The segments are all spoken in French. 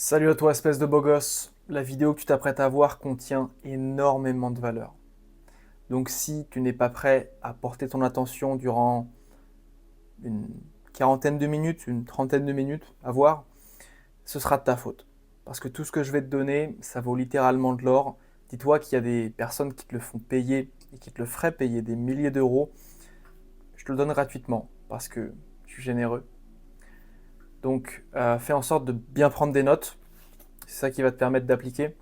Salut à toi, espèce de beau gosse. La vidéo que tu t'apprêtes à voir contient énormément de valeur. Donc si tu n'es pas prêt à porter ton attention durant une quarantaine de minutes, une trentaine de minutes à voir, ce sera de ta faute. Parce que tout ce que je vais te donner, ça vaut littéralement de l'or. Dis-toi qu'il y a des personnes qui te le font payer et qui te le feraient payer des milliers d'euros. Je te le donne gratuitement parce que je suis généreux. Donc fais en sorte de bien prendre des notes. C'est ça qui va te permettre d'appliquer.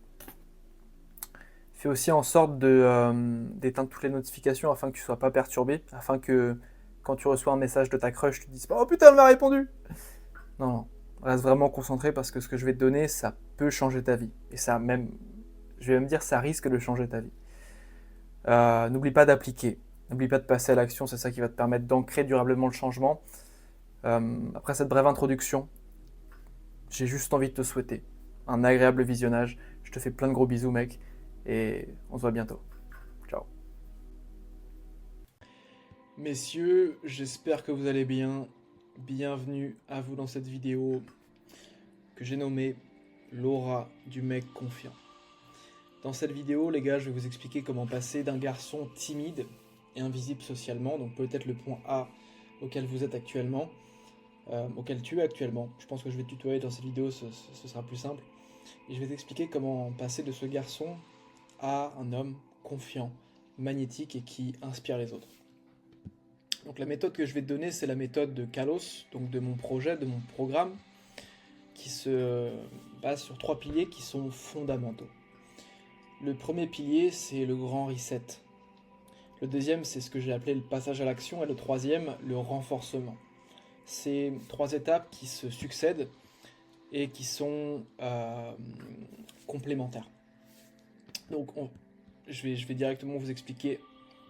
Fais aussi en sorte d'éteindre toutes les notifications afin que tu ne sois pas perturbé, afin que quand tu reçois un message de ta crush, tu te dises pas: oh putain, elle m'a répondu. Non, non, reste vraiment concentré parce que ce que je vais te donner, ça peut changer ta vie. Et ça même, je vais même dire, ça risque de changer ta vie. N'oublie pas d'appliquer, n'oublie pas de passer à l'action, c'est ça qui va te permettre d'ancrer durablement le changement. Après cette brève introduction, j'ai juste envie de te souhaiter un agréable visionnage. Je te fais plein de gros bisous, mec, et on se voit bientôt. Ciao. Messieurs, j'espère que vous allez bien. Bienvenue à vous dans cette vidéo que j'ai nommée l'aura du mec confiant. Dans cette vidéo, les gars, je vais vous expliquer comment passer d'un garçon timide et invisible socialement, donc peut-être le point A auquel vous êtes actuellement, auquel tu es actuellement. Je pense que je vais te tutoyer dans cette vidéo, ce sera plus simple. Et je vais t'expliquer comment passer de ce garçon à un homme confiant, magnétique et qui inspire les autres. Donc la méthode que je vais te donner, c'est la méthode de Kalos, donc de mon projet, de mon programme, qui se base sur 3 piliers qui sont fondamentaux. Le premier pilier, c'est le grand reset. Le deuxième, c'est ce que j'ai appelé le passage à l'action. Et le troisième, le renforcement. C'est 3 étapes qui se succèdent et qui sont complémentaires. Donc je vais directement vous expliquer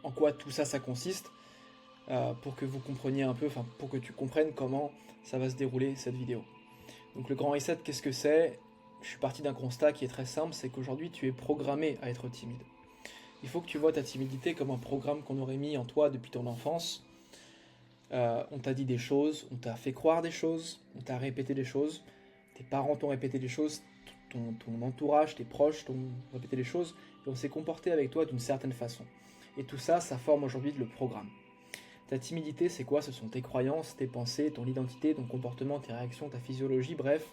en quoi tout ça, ça consiste. Pour que vous compreniez un peu, enfin pour que tu comprennes comment ça va se dérouler cette vidéo. Donc le grand reset, qu'est-ce que c'est? Je suis parti d'un constat qui est très simple, c'est qu'aujourd'hui tu es programmé à être timide. Il faut que tu vois ta timidité comme un programme qu'on aurait mis en toi depuis ton enfance. On t'a dit des choses, on t'a fait croire des choses, on t'a répété des choses, tes parents t'ont répété des choses, ton entourage, tes proches t'ont répété des choses, et on s'est comporté avec toi d'une certaine façon. Et tout ça, ça forme aujourd'hui le programme. Ta timidité, c'est quoi? Ce sont tes croyances, tes pensées, ton identité, ton comportement, tes réactions, ta physiologie, bref,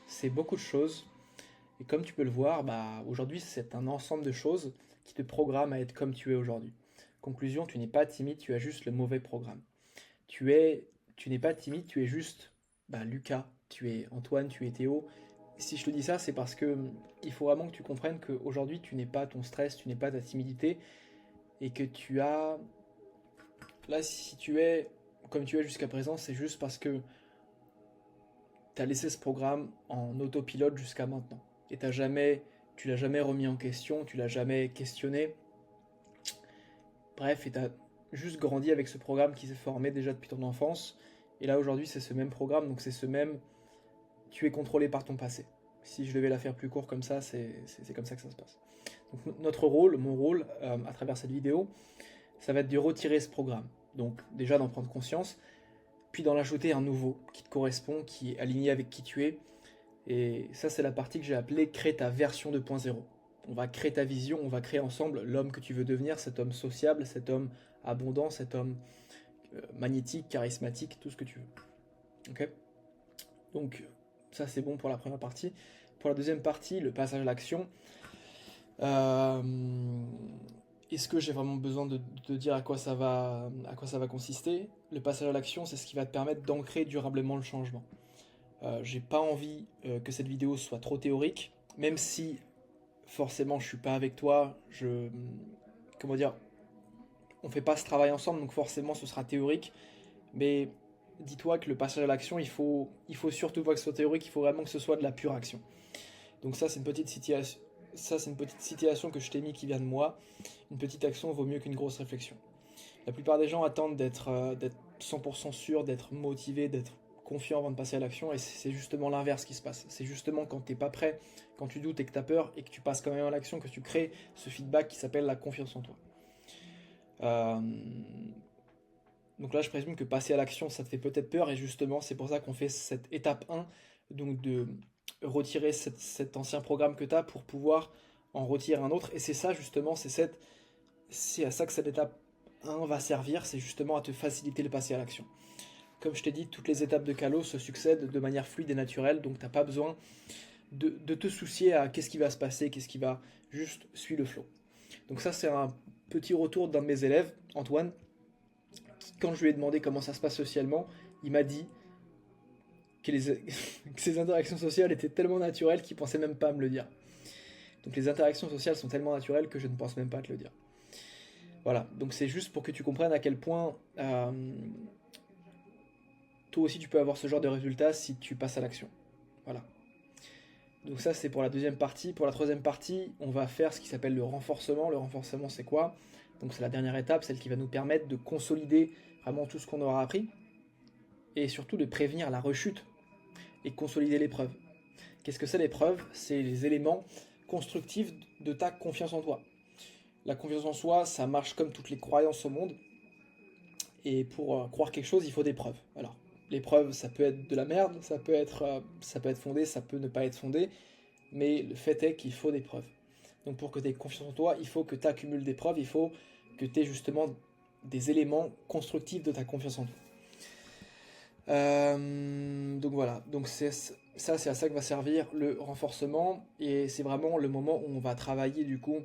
c'est beaucoup de choses. Et comme tu peux le voir, aujourd'hui, c'est un ensemble de choses qui te programment à être comme tu es aujourd'hui. Conclusion, tu n'es pas timide, tu as juste le mauvais programme. Tu es, tu n'es pas timide, tu es juste Lucas, tu es Antoine, tu es Théo. Si je te dis ça, c'est parce que il faut vraiment que tu comprennes qu'aujourd'hui, tu n'es pas ton stress, tu n'es pas ta timidité, et que tu as là, si tu es comme tu es jusqu'à présent, c'est juste parce que tu as laissé ce programme en autopilote jusqu'à maintenant. Et tu l'as jamais remis en question, tu l'as jamais questionné. Bref, et tu as juste grandi avec ce programme qui s'est formé déjà depuis ton enfance. Et là, aujourd'hui, c'est ce même programme, donc c'est ce même. Tu es contrôlé par ton passé. Si je devais la faire plus court comme ça, c'est comme ça que ça se passe. Donc, notre rôle, mon rôle, à travers cette vidéo, ça va être de retirer ce programme. Donc, déjà d'en prendre conscience, puis d'en ajouter un nouveau qui te correspond, qui est aligné avec qui tu es. Et ça, c'est la partie que j'ai appelée créer ta version 2.0. On va créer ta vision, on va créer ensemble l'homme que tu veux devenir, cet homme sociable, cet homme abondant, cet homme magnétique, charismatique, tout ce que tu veux. Ok? Donc, ça, c'est bon pour la première partie. Pour la deuxième partie, le passage à l'action. Euh, Est-ce que j'ai vraiment besoin de te dire à quoi ça va consister? Le passage à l'action, c'est ce qui va te permettre d'ancrer durablement le changement. J'ai pas envie que cette vidéo soit trop théorique, même si forcément je suis pas avec toi, comment dire, on fait pas ce travail ensemble, donc forcément ce sera théorique, mais dis-toi que le passage à l'action, il faut surtout pas que ce soit théorique, il faut vraiment que ce soit de la pure action. Donc ça c'est une petite situation, que je t'ai mis qui vient de moi. Une petite action vaut mieux qu'une grosse réflexion. La plupart des gens attendent d'être 100% sûr, d'être motivé, d'être confiant avant de passer à l'action, et c'est justement l'inverse qui se passe. C'est justement quand t'es pas prêt, quand tu doutes et que tu as peur, et que tu passes quand même à l'action, que tu crées ce feedback qui s'appelle la confiance en toi. Euh, donc là, je présume que passer à l'action, ça te fait peut-être peur, et justement, c'est pour ça qu'on fait cette étape 1, donc retirer cet ancien programme que tu as pour pouvoir en retirer un autre. Et c'est ça justement, c'est à ça que cette étape 1 va servir, c'est justement à te faciliter le passer à l'action. Comme je t'ai dit, toutes les étapes de Calo se succèdent de manière fluide et naturelle, donc t'as pas besoin de te soucier à qu'est-ce qui va se passer, qu'est-ce qui va, juste suis le flow. Donc ça c'est un petit retour d'un de mes élèves, Antoine, qui, quand je lui ai demandé comment ça se passe socialement, il m'a dit que, que ses interactions sociales étaient tellement naturelles qu'il pensait même pas à me le dire. Donc les interactions sociales sont tellement naturelles que je ne pense même pas à te le dire. Voilà, donc c'est juste pour que tu comprennes à quel point toi aussi tu peux avoir ce genre de résultat si tu passes à l'action. Voilà. Donc ça c'est pour la deuxième partie. Pour la troisième partie, on va faire ce qui s'appelle le renforcement. Le renforcement c'est quoi? Donc c'est la dernière étape, celle qui va nous permettre de consolider vraiment tout ce qu'on aura appris et surtout de prévenir la rechute et consolider l'épreuve. Qu'est-ce que c'est l'épreuve? C'est les éléments constructifs de ta confiance en toi. La confiance en soi, ça marche comme toutes les croyances au monde. Et pour croire quelque chose, il faut des preuves. Alors, les preuves, ça peut être de la merde, ça peut être fondé, ça peut ne pas être fondé, mais le fait est qu'il faut des preuves. Donc pour que tu aies confiance en toi, il faut que tu accumules des preuves, il faut que tu aies justement des éléments constructifs de ta confiance en toi. Donc voilà, donc c'est à ça que va servir le renforcement, et c'est vraiment le moment où on va travailler du coup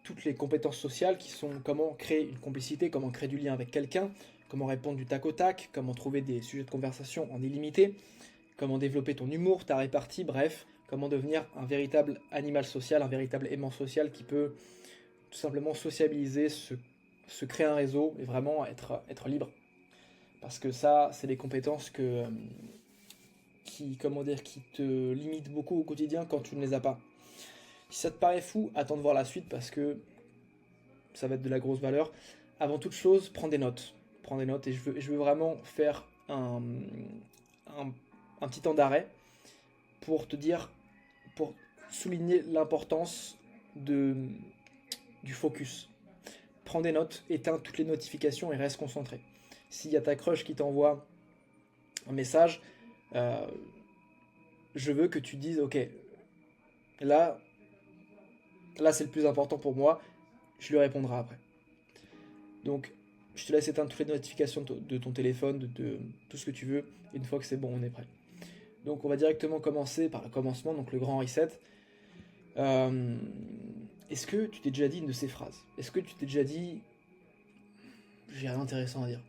toutes les compétences sociales qui sont comment créer une complicité, comment créer du lien avec quelqu'un, comment répondre du tac au tac, comment trouver des sujets de conversation en illimité, comment développer ton humour, ta répartie, bref, comment devenir un véritable animal social, un véritable aimant social qui peut tout simplement sociabiliser, se créer un réseau et vraiment être libre. Parce que ça, c'est des compétences qui te limitent beaucoup au quotidien quand tu ne les as pas. Si ça te paraît fou, attends de voir la suite parce que ça va être de la grosse valeur. Avant toute chose, prends des notes. Prends des notes et je veux vraiment faire un petit temps d'arrêt pour te dire, pour souligner l'importance du focus. Prends des notes, éteins toutes les notifications et reste concentré. S'il y a ta crush qui t'envoie un message, je veux que tu dises, ok, là c'est le plus important pour moi, je lui répondrai après. Donc, je te laisse éteindre toutes les notifications de ton téléphone, de tout ce que tu veux, et une fois que c'est bon, on est prêt. Donc, on va directement commencer par le commencement, donc le grand reset. Est-ce que tu t'es déjà dit une de ces phrases? Est-ce que tu t'es déjà dit, j'ai rien d'intéressant à dire,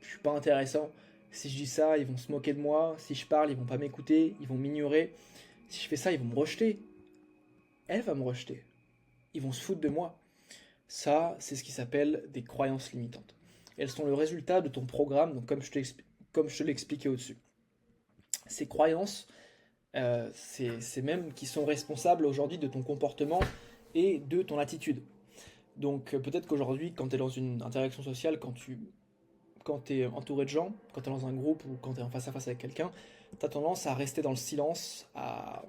je suis pas intéressant, si je dis ça, ils vont se moquer de moi, si je parle, ils vont pas m'écouter, ils vont m'ignorer, si je fais ça, ils vont me rejeter, elle va me rejeter, ils vont se foutre de moi. Ça, c'est ce qui s'appelle des croyances limitantes. Elles sont le résultat de ton programme, donc comme je te l'ai expliqué au-dessus. Ces croyances, c'est même qui sont responsables aujourd'hui de ton comportement et de ton attitude. Donc peut-être qu'aujourd'hui, quand tu es dans une interaction sociale, quand tu es entouré de gens, quand tu es dans un groupe ou quand tu es en face à face avec quelqu'un, tu as tendance à rester dans le silence, à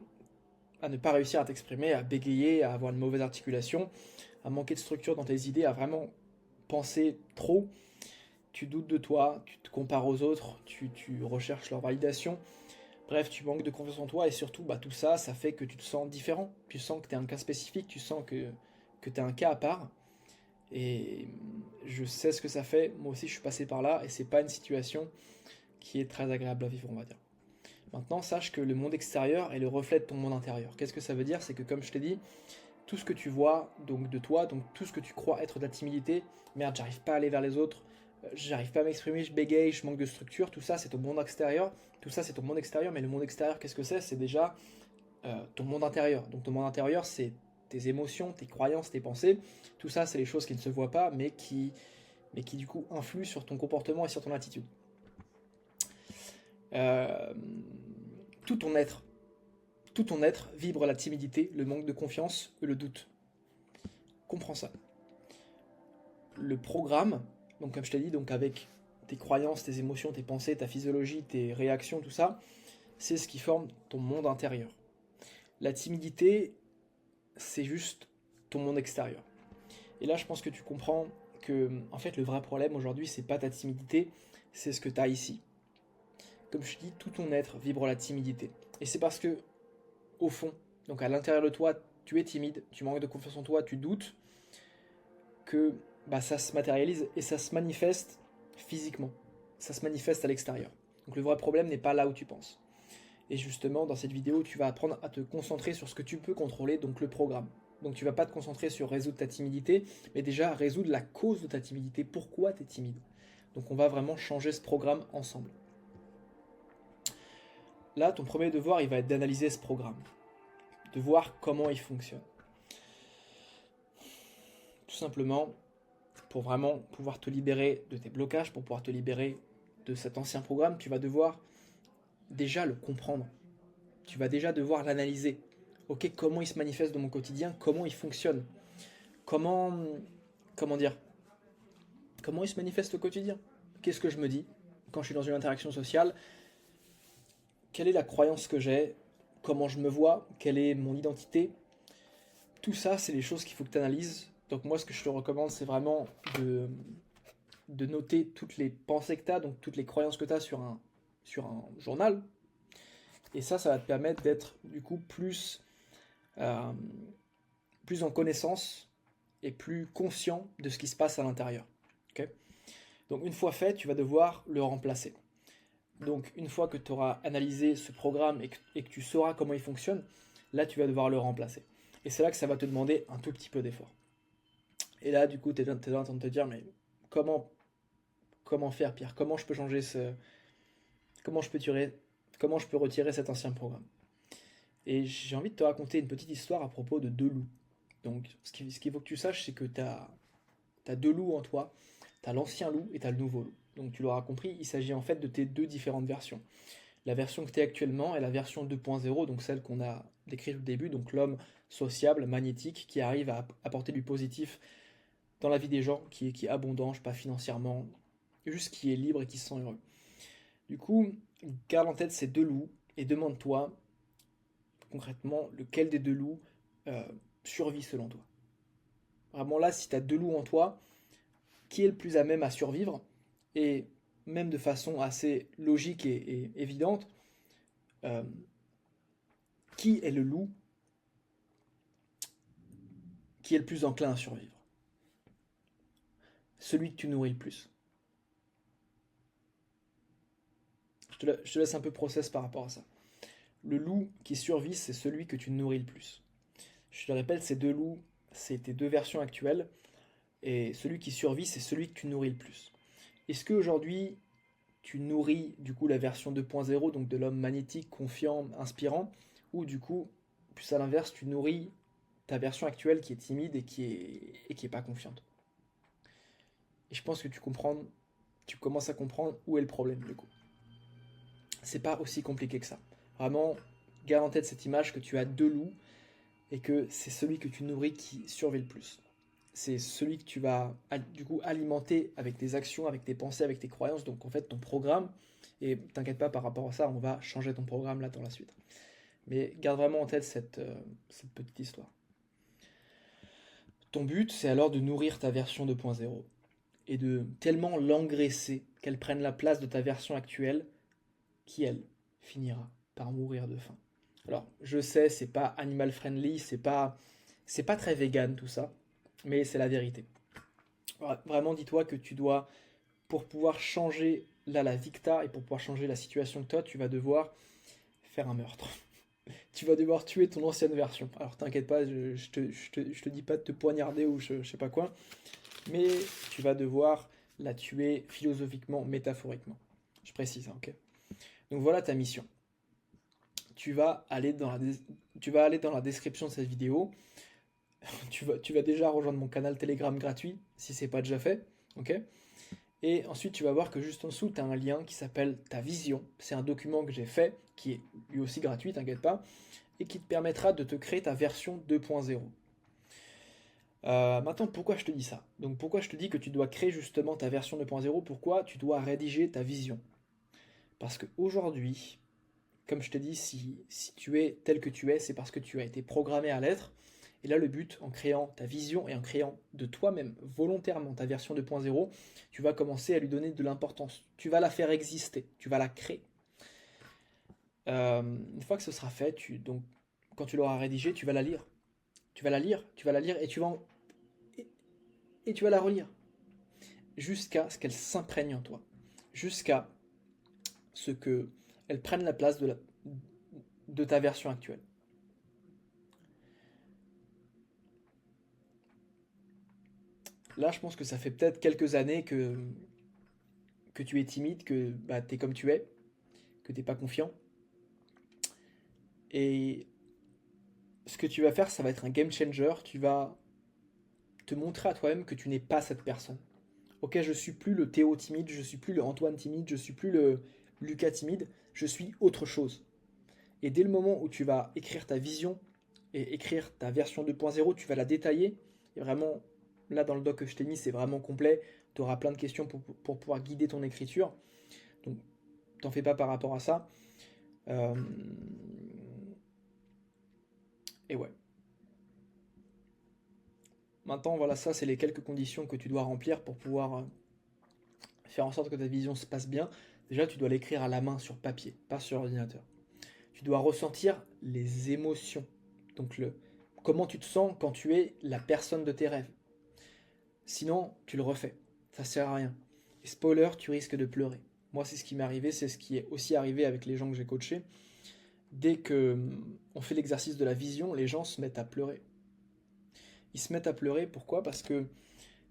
ne pas réussir à t'exprimer, à bégayer, à avoir une mauvaise articulation, à manquer de structure dans tes idées, à vraiment penser trop. Tu doutes de toi, tu te compares aux autres, tu recherches leur validation. Bref, tu manques de confiance en toi et surtout, tout ça, ça fait que tu te sens différent. Tu sens que tu es un cas spécifique, tu sens que tu es un cas à part. Et je sais ce que ça fait. Moi aussi, je suis passé par là et c'est pas une situation qui est très agréable à vivre, on va dire. Maintenant, sache que le monde extérieur est le reflet de ton monde intérieur. Qu'est-ce que ça veut dire? C'est que, comme je t'ai dit, tout ce que tu vois donc de toi, donc tout ce que tu crois être de la timidité, merde, j'arrive pas à aller vers les autres, j'arrive pas à m'exprimer, je bégaye, je manque de structure, tout ça c'est ton monde extérieur, tout ça c'est ton monde extérieur, mais le monde extérieur, qu'est-ce que c'est? C'est déjà ton monde intérieur. Donc ton monde intérieur, c'est tes émotions, tes croyances, tes pensées, tout ça c'est les choses qui ne se voient pas, mais qui du coup influent sur ton comportement et sur ton attitude. Tout ton être vibre la timidité, le manque de confiance et le doute. Comprends ça. Le programme, donc comme je t'ai dit, donc avec tes croyances, tes émotions, tes pensées, ta physiologie, tes réactions, tout ça, c'est ce qui forme ton monde intérieur. La timidité, c'est juste ton monde extérieur. Et là, je pense que tu comprends que, en fait, le vrai problème aujourd'hui, c'est pas ta timidité, c'est ce que tu as ici. Comme je te dis, tout ton être vibre la timidité. Et c'est parce que au fond, donc à l'intérieur de toi, tu es timide, tu manques de confiance en toi, tu doutes, que ça se matérialise et ça se manifeste physiquement. Ça se manifeste à l'extérieur. Donc le vrai problème n'est pas là où tu penses. Et justement, dans cette vidéo, tu vas apprendre à te concentrer sur ce que tu peux contrôler, donc le programme. Donc tu vas pas te concentrer sur résoudre ta timidité, mais déjà résoudre la cause de ta timidité. Pourquoi tu es timide? Donc on va vraiment changer ce programme ensemble. Là, ton premier devoir, il va être d'analyser ce programme. De voir comment il fonctionne. Tout simplement, pour vraiment pouvoir te libérer de tes blocages, pour pouvoir te libérer de cet ancien programme, tu vas devoir déjà le comprendre. Tu vas déjà devoir l'analyser. Ok, comment il se manifeste dans mon quotidien, comment il fonctionne, comment dire, comment il se manifeste au quotidien. Qu'est-ce que je me dis quand je suis dans une interaction sociale? Quelle est la croyance que j'ai? Comment je me vois? Quelle est mon identité? Tout ça, c'est les choses qu'il faut que tu analyses. Donc moi, ce que je te recommande, c'est vraiment de noter toutes les pensées que tu as, donc toutes les croyances que tu as sur un journal. Et ça va te permettre d'être du coup plus en connaissance et plus conscient de ce qui se passe à l'intérieur. Okay? Donc une fois fait, tu vas devoir le remplacer. Donc une fois que tu auras analysé ce programme et que tu sauras comment il fonctionne, là tu vas devoir le remplacer. Et c'est là que ça va te demander un tout petit peu d'effort. Et là du coup tu es en train de te dire mais comment faire, Pierre? Comment je peux changer comment je peux retirer cet ancien programme? Et j'ai envie de te raconter une petite histoire à propos de deux loups. Donc ce qu'il faut que tu saches, c'est que tu as deux loups en toi. Tu as l'ancien loup et tu as le nouveau loup. Donc tu l'auras compris, il s'agit en fait de tes deux différentes versions. La version que tu es actuellement est la version 2.0, donc celle qu'on a décrite au début, donc l'homme sociable, magnétique, qui arrive à apporter du positif dans la vie des gens, qui est abondant, je sais pas, financièrement, juste qui est libre et qui se sent heureux. Du coup, garde en tête ces deux loups et demande-toi concrètement lequel des deux loups survit selon toi. Vraiment là, si tu as deux loups en toi, qui est le plus à même à survivre? Et même de façon assez logique et évidente, euh, qui est le loup qui est le plus enclin à survivre? Celui que tu nourris le plus. Je te laisse un peu process par rapport à ça. Le loup qui survit, c'est celui que tu nourris le plus. Je te le répète, ces deux loups, c'est tes deux versions actuelles. Et celui qui survit, c'est celui que tu nourris le plus. Est-ce qu'aujourd'hui, tu nourris du coup la version 2.0, donc de l'homme magnétique, confiant, inspirant, ou du coup, plus à l'inverse, tu nourris ta version actuelle qui est timide et qui est pas confiante? Et je pense que tu commences à comprendre où est le problème du coup. C'est pas aussi compliqué que ça. Vraiment, garde en tête cette image que tu as deux loups et que c'est celui que tu nourris qui survit le plus. C'est celui que tu vas du coup alimenter avec tes actions, avec tes pensées, avec tes croyances, donc en fait ton programme. Et t'inquiète pas par rapport à ça, on va changer ton programme là dans la suite. Mais garde vraiment en tête cette petite histoire. Ton but, c'est alors de nourrir ta version 2.0 et de tellement l'engraisser qu'elle prenne la place de ta version actuelle qui, elle, finira par mourir de faim. Alors, je sais, c'est pas animal friendly, c'est pas très vegan tout ça, mais c'est la vérité. Vraiment, dis-toi que tu dois, pour pouvoir changer là la vie que t'as et pour pouvoir changer la situation que toi, tu vas devoir faire un meurtre. Tu vas devoir tuer ton ancienne version. Alors t'inquiète pas, je te dis pas de te poignarder ou je sais pas quoi, mais tu vas devoir la tuer philosophiquement, métaphoriquement. Je précise, hein, ok? Donc voilà ta mission. Tu vas aller dans la description de cette vidéo. Tu vas déjà rejoindre mon canal Telegram gratuit si c'est pas déjà fait, ok? Et ensuite, tu vas voir que juste en dessous, tu as un lien qui s'appelle Ta Vision. C'est un document que j'ai fait, qui est lui aussi gratuit, t'inquiète pas, et qui te permettra de te créer ta version 2.0. Maintenant, pourquoi je te dis ça? Donc, pourquoi je te dis que tu dois créer justement ta version 2.0? Pourquoi tu dois rédiger ta vision? Parce qu'aujourd'hui, comme je te dis, si tu es tel que tu es, c'est parce que tu as été programmé à l'être. Et là, le but, en créant ta vision et en créant de toi-même volontairement ta version 2.0, tu vas commencer à lui donner de l'importance. Tu vas la faire exister, tu vas la créer. Une fois que ce sera fait, donc quand tu l'auras rédigée, tu vas la lire. Tu vas la lire, tu vas la lire et tu vas la relire. Jusqu'à ce qu'elle s'imprègne en toi. Jusqu'à ce qu'elle prenne la place de ta version actuelle. Là, je pense que ça fait peut-être quelques années que tu es timide, que bah, tu es comme tu es, que tu n'es pas confiant. Et ce que tu vas faire, ça va être un game changer. Tu vas te montrer à toi-même que tu n'es pas cette personne. Ok, je suis plus le Théo timide, je suis plus le Antoine timide, je suis plus le Lucas timide, je suis autre chose. Et dès le moment où tu vas écrire ta vision et écrire ta version 2.0, tu vas la détailler. Et vraiment, là dans le doc que je t'ai mis, c'est vraiment complet. Tu auras plein de questions pour pouvoir guider ton écriture. Donc, t'en fais pas par rapport à ça. Euh, Et ouais. Maintenant, voilà, ça, c'est les quelques conditions que tu dois remplir pour pouvoir faire en sorte que ta vision se passe bien. Déjà, tu dois l'écrire à la main sur papier, pas sur ordinateur. Tu dois ressentir les émotions. Donc, comment tu te sens quand tu es la personne de tes rêves. Sinon, tu le refais. Ça sert à rien. Et spoiler, tu risques de pleurer. Moi, c'est ce qui m'est arrivé, c'est ce qui est aussi arrivé avec les gens que j'ai coachés. Dès que on fait l'exercice de la vision, les gens se mettent à pleurer. Ils se mettent à pleurer, pourquoi? Parce que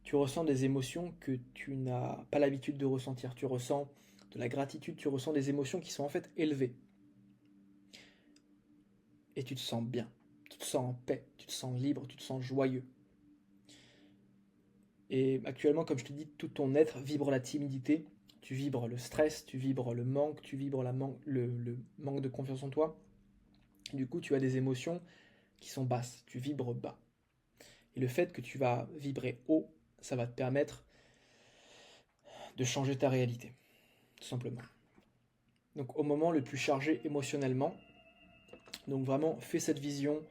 tu ressens des émotions que tu n'as pas l'habitude de ressentir. Tu ressens de la gratitude, tu ressens des émotions qui sont en fait élevées. Et tu te sens bien, tu te sens en paix, tu te sens libre, tu te sens joyeux. Et actuellement, comme je te dis, tout ton être vibre la timidité, tu vibres le stress, tu vibres le manque, tu vibres le manque de confiance en toi. Et du coup, tu as des émotions qui sont basses, tu vibres bas. Et le fait que tu vas vibrer haut, ça va te permettre de changer ta réalité, tout simplement. Donc au moment le plus chargé émotionnellement, donc vraiment fais cette vision,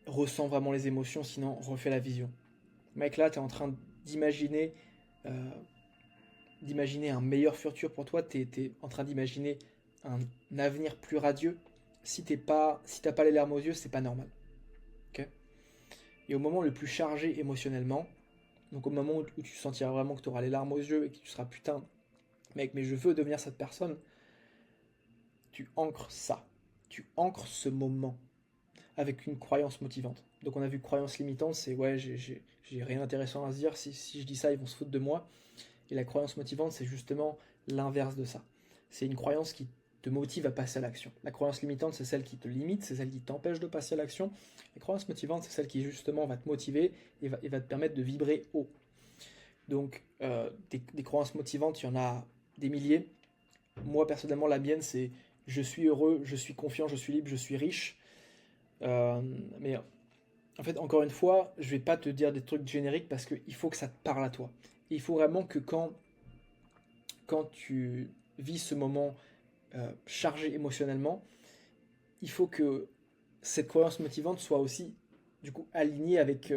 ressens vraiment les émotions, sinon refais la vision. Mec, là, tu es en train d'imaginer euh, d'imaginer un meilleur futur pour toi, tu es en train d'imaginer un avenir plus radieux. Si t'as pas les larmes aux yeux, c'est pas normal. Okay, et au moment le plus chargé émotionnellement, donc au moment où tu sentiras vraiment que tu auras les larmes aux yeux et que tu seras putain, mec, mais je veux devenir cette personne, tu ancres ça. Tu ancres ce moment avec une croyance motivante. Donc on a vu croyance limitante, c'est ouais, j'ai rien d'intéressant à se dire, si je dis ça, ils vont se foutre de moi. Et la croyance motivante, c'est justement l'inverse de ça. C'est une croyance qui te motive à passer à l'action. La croyance limitante, c'est celle qui te limite, c'est celle qui t'empêche de passer à l'action. La croyance motivante, c'est celle qui justement va te motiver et va te permettre de vibrer haut. Donc des croyances motivantes, il y en a des milliers. Moi personnellement, la mienne, c'est je suis heureux, je suis confiant, je suis libre, je suis riche. Mais en fait, encore une fois, je vais pas te dire des trucs génériques parce qu'il faut que ça te parle à toi. Il faut vraiment que quand tu vis ce moment chargé émotionnellement, il faut que cette croyance motivante soit aussi du coup alignée avec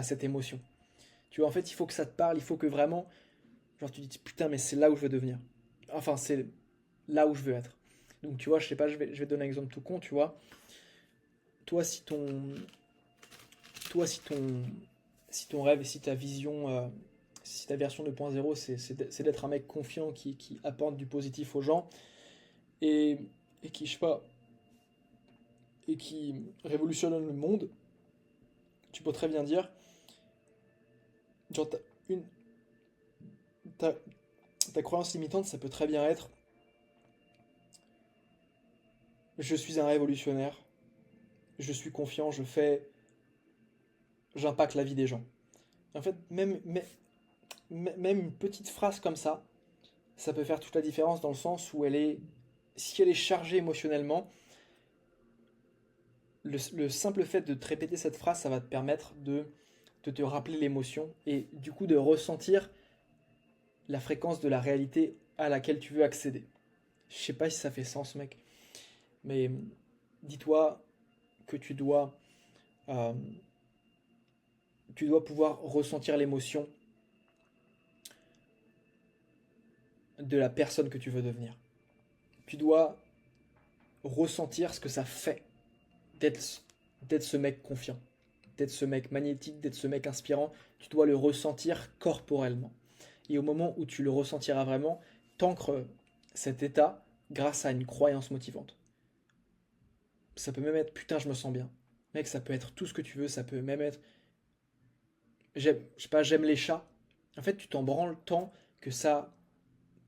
cette émotion. Tu vois, en fait, il faut que ça te parle, il faut que vraiment, genre tu te dis putain, mais c'est là où je veux devenir. Enfin, c'est là où je veux être. Donc tu vois, je sais pas, je vais te donner un exemple tout con, tu vois. Toi, toi, si ton rêve et si ta vision, si ta version 2.0, c'est d'être un mec confiant qui apporte du positif aux gens et, et qui, je sais pas, et qui révolutionne le monde, tu peux très bien dire, genre, une, ta, ta croyance limitante, ça peut très bien être, je suis un révolutionnaire, je suis confiant, j'impacte la vie des gens. En fait, même une petite phrase comme ça peut faire toute la différence dans le sens où si elle est chargée émotionnellement, le simple fait de te répéter cette phrase, ça va te permettre de te rappeler l'émotion et du coup de ressentir la fréquence de la réalité à laquelle tu veux accéder. Je sais pas si ça fait sens, mec, mais dis-toi que euh, tu dois pouvoir ressentir l'émotion de la personne que tu veux devenir. Tu dois ressentir ce que ça fait d'être ce mec confiant, d'être ce mec magnétique, d'être ce mec inspirant. Tu dois le ressentir corporellement. Et au moment où tu le ressentiras vraiment, t'ancres cet état grâce à une croyance motivante. Ça peut même être putain, je me sens bien. Mec, ça peut être tout ce que tu veux, ça peut même être je sais pas, j'aime les chats. En fait, tu t'en branles tant que ça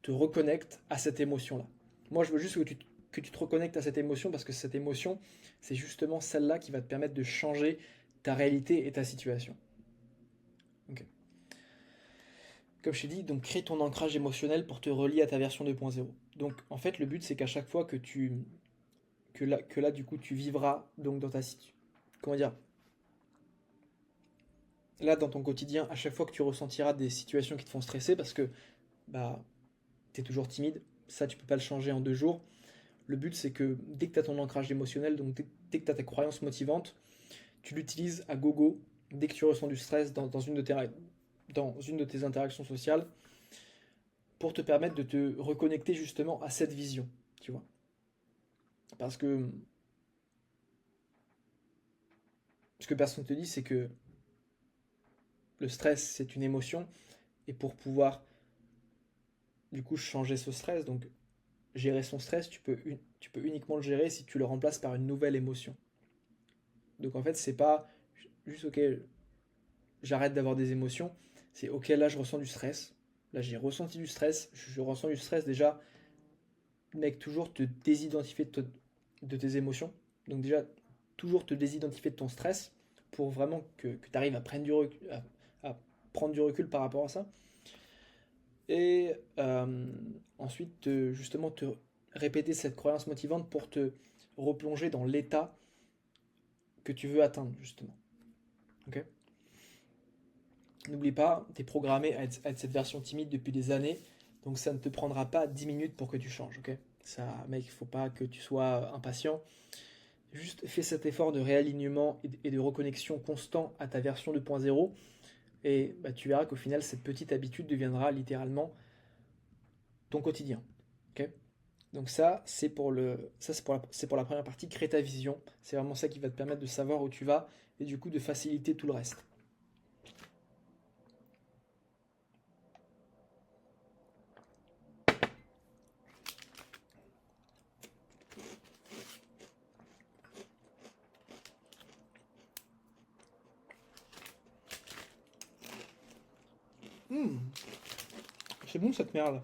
te reconnecte à cette émotion-là. Moi, je veux juste que tu te reconnectes à cette émotion parce que cette émotion, c'est justement celle-là qui va te permettre de changer ta réalité et ta situation. Ok. Comme je t'ai dit, donc crée ton ancrage émotionnel pour te relier à ta version 2.0. Donc en fait, le but c'est qu'à chaque fois que là du coup tu vivras donc dans ta situation, comment dire, là dans ton quotidien, à chaque fois que tu ressentiras des situations qui te font stresser parce que bah t'es toujours timide, ça tu peux pas le changer en 2 jours. Le but c'est que dès que tu as ton ancrage émotionnel, donc dès que tu as ta croyance motivante, tu l'utilises à gogo dès que tu ressens du stress dans une de tes interactions sociales pour te permettre de te reconnecter justement à cette vision, tu vois. Parce que ce que personne ne te dit, c'est que le stress, c'est une émotion, et pour pouvoir du coup changer ce stress, donc gérer son stress, tu peux uniquement le gérer si tu le remplaces par une nouvelle émotion. Donc en fait, c'est pas juste ok, j'arrête d'avoir des émotions, c'est ok, là je ressens du stress, là j'ai ressenti du stress, je ressens du stress déjà, mec, toujours te désidentifier de tes émotions. Donc déjà, toujours te désidentifier de ton stress pour vraiment que tu arrives à prendre du recul, à prendre du recul par rapport à ça. Et ensuite, justement, te répéter cette croyance motivante pour te replonger dans l'état que tu veux atteindre, justement. Ok. N'oublie pas, tu es programmé à être cette version timide depuis des années, donc ça ne te prendra pas 10 minutes pour que tu changes, ok. Ça, mec, il faut pas que tu sois impatient. Juste fais cet effort de réalignement et de reconnexion constant à ta version 2.0 et bah, tu verras qu'au final, cette petite habitude deviendra littéralement ton quotidien, ok. Donc ça, c'est pour la première partie, crée ta vision. C'est vraiment ça qui va te permettre de savoir où tu vas et du coup de faciliter tout le reste. Mmh, c'est bon cette merde.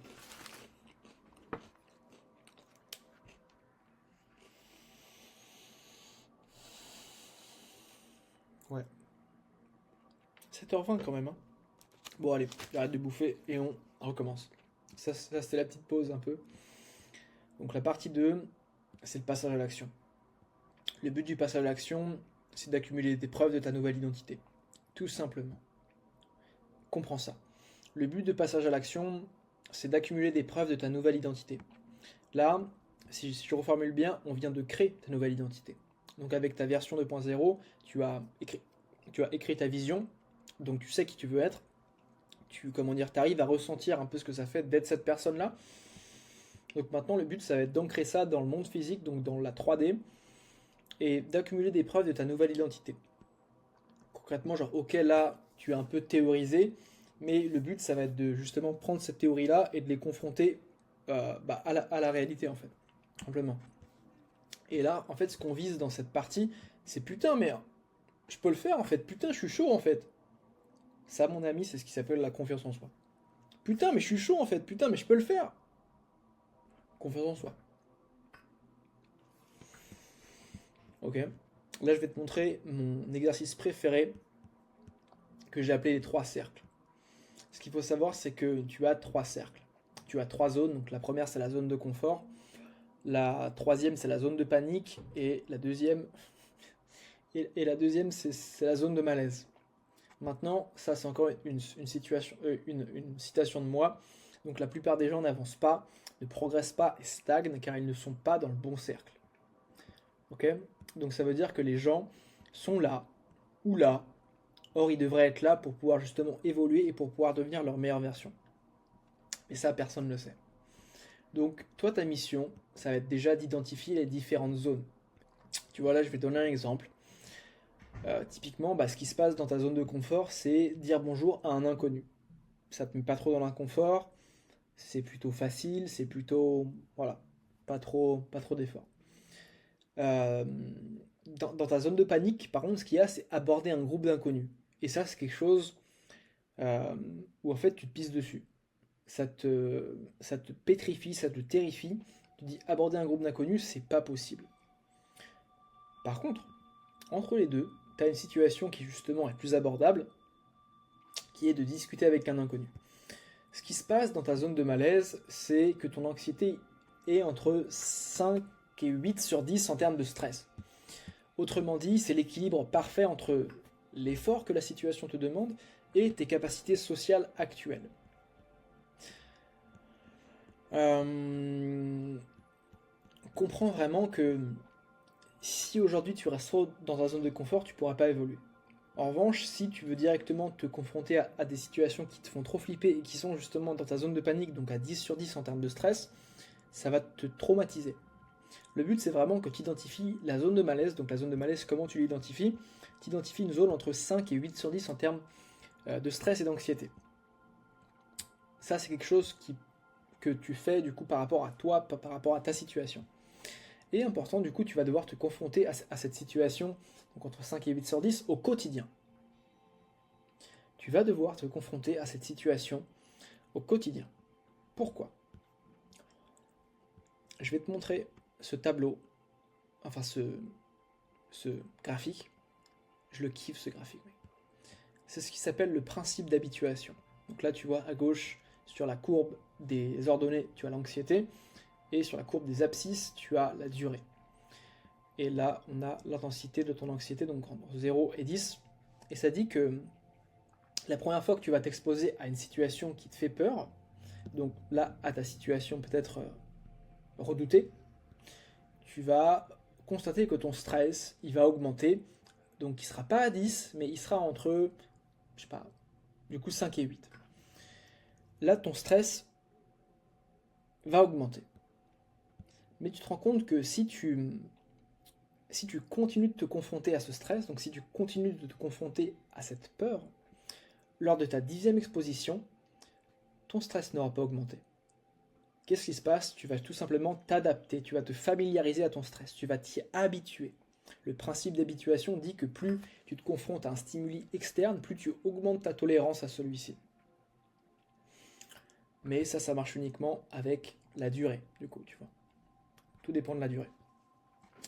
Ouais. 7h20 quand même, hein. Bon allez, j'arrête de bouffer et on recommence. Ça c'était la petite pause un peu. Donc la partie 2, c'est le passage à l'action. Le but du passage à l'action, c'est d'accumuler des preuves de ta nouvelle identité. Tout simplement. Comprends ça. Le but de passage à l'action, c'est d'accumuler des preuves de ta nouvelle identité. Là, si je reformule bien, on vient de créer ta nouvelle identité. Donc avec ta version 2.0, tu as écrit ta vision, donc tu sais qui tu veux être. Tu arrives à ressentir un peu ce que ça fait d'être cette personne-là. Donc maintenant, le but, ça va être d'ancrer ça dans le monde physique, donc dans la 3D, et d'accumuler des preuves de ta nouvelle identité. Concrètement, genre, ok, là, tu as un peu théorisé, mais le but, ça va être de justement prendre cette théorie-là et de les confronter à la réalité, en fait, simplement. Et là, en fait, ce qu'on vise dans cette partie, c'est putain, mais je peux le faire, en fait, putain, je suis chaud, en fait. Ça, mon ami, c'est ce qui s'appelle la confiance en soi. Putain, mais je suis chaud, en fait, putain, mais je peux le faire. Confiance en soi. Ok. Là, je vais te montrer mon exercice préféré que j'ai appelé les 3 cercles. Ce qu'il faut savoir, c'est que tu as 3 cercles. Tu as 3 zones. Donc la première, c'est la zone de confort. La troisième, c'est la zone de panique. Et la deuxième, c'est la zone de malaise. Maintenant, ça, c'est encore une citation de moi. Donc la plupart des gens n'avancent pas, ne progressent pas et stagnent car ils ne sont pas dans le bon cercle. Ok. Donc ça veut dire que les gens sont là ou là. Or, ils devraient être là pour pouvoir justement évoluer et pour pouvoir devenir leur meilleure version. Et ça, personne ne le sait. Donc, toi, ta mission, ça va être déjà d'identifier les différentes zones. Tu vois, là, je vais te donner un exemple. Typiquement, ce qui se passe dans ta zone de confort, c'est dire bonjour à un inconnu. Ça te met pas trop dans l'inconfort, c'est plutôt facile, c'est plutôt, voilà, pas trop d'efforts. Euh, dans ta zone de panique, par contre, ce qu'il y a, c'est aborder un groupe d'inconnus. Et ça, c'est quelque chose euh, où en fait tu te pisses dessus. Ça te pétrifie, ça te terrifie. Tu dis aborder un groupe d'inconnus, c'est pas possible. Par contre, entre les deux, tu as une situation qui justement est plus abordable, qui est de discuter avec un inconnu. Ce qui se passe dans ta zone de malaise, c'est que ton anxiété est entre 5 et 8 sur 10 en termes de stress. Autrement dit, c'est l'équilibre parfait entre l'effort que la situation te demande et tes capacités sociales actuelles. Comprends vraiment que si aujourd'hui tu restes trop dans ta zone de confort, tu ne pourras pas évoluer. En revanche, si tu veux directement te confronter à des situations qui te font trop flipper et qui sont justement dans ta zone de panique, donc à 10 sur 10 en termes de stress, ça va te traumatiser. Le but, c'est vraiment que tu identifies la zone de malaise. Donc la zone de malaise, comment tu l'identifies? Tu identifies une zone entre 5 et 8 sur 10 en termes de stress et d'anxiété. Ça, c'est quelque chose que tu fais du coup par rapport à toi, par rapport à ta situation. Et important, du coup, tu vas devoir te confronter à cette situation, donc entre 5 et 8 sur 10, au quotidien. Tu vas devoir te confronter à cette situation au quotidien. Pourquoi? Je vais te montrer ce tableau, enfin ce graphique. Je le kiffe, ce graphique. Oui. C'est ce qui s'appelle le principe d'habituation. Donc là, tu vois à gauche, sur la courbe des ordonnées, tu as l'anxiété, et sur la courbe des abscisses, tu as la durée. Et là, on a l'intensité de ton anxiété, donc entre 0 et 10. Et ça dit que la première fois que tu vas t'exposer à une situation qui te fait peur, donc là, à ta situation peut-être redoutée, tu vas constater que ton stress, il va augmenter. Donc il ne sera pas à 10, mais il sera entre, je sais pas, du coup 5 et 8. Là, ton stress va augmenter. Mais tu te rends compte que si tu continues de te confronter à ce stress, donc si tu continues de te confronter à cette peur, lors de ta 10e exposition, ton stress n'aura pas augmenté. Qu'est-ce qui se passe? Tu vas tout simplement t'adapter, tu vas te familiariser à ton stress, tu vas t'y habituer. Le principe d'habituation dit que plus tu te confrontes à un stimuli externe, plus tu augmentes ta tolérance à celui-ci. Mais ça marche uniquement avec la durée, du coup, tu vois. Tout dépend de la durée.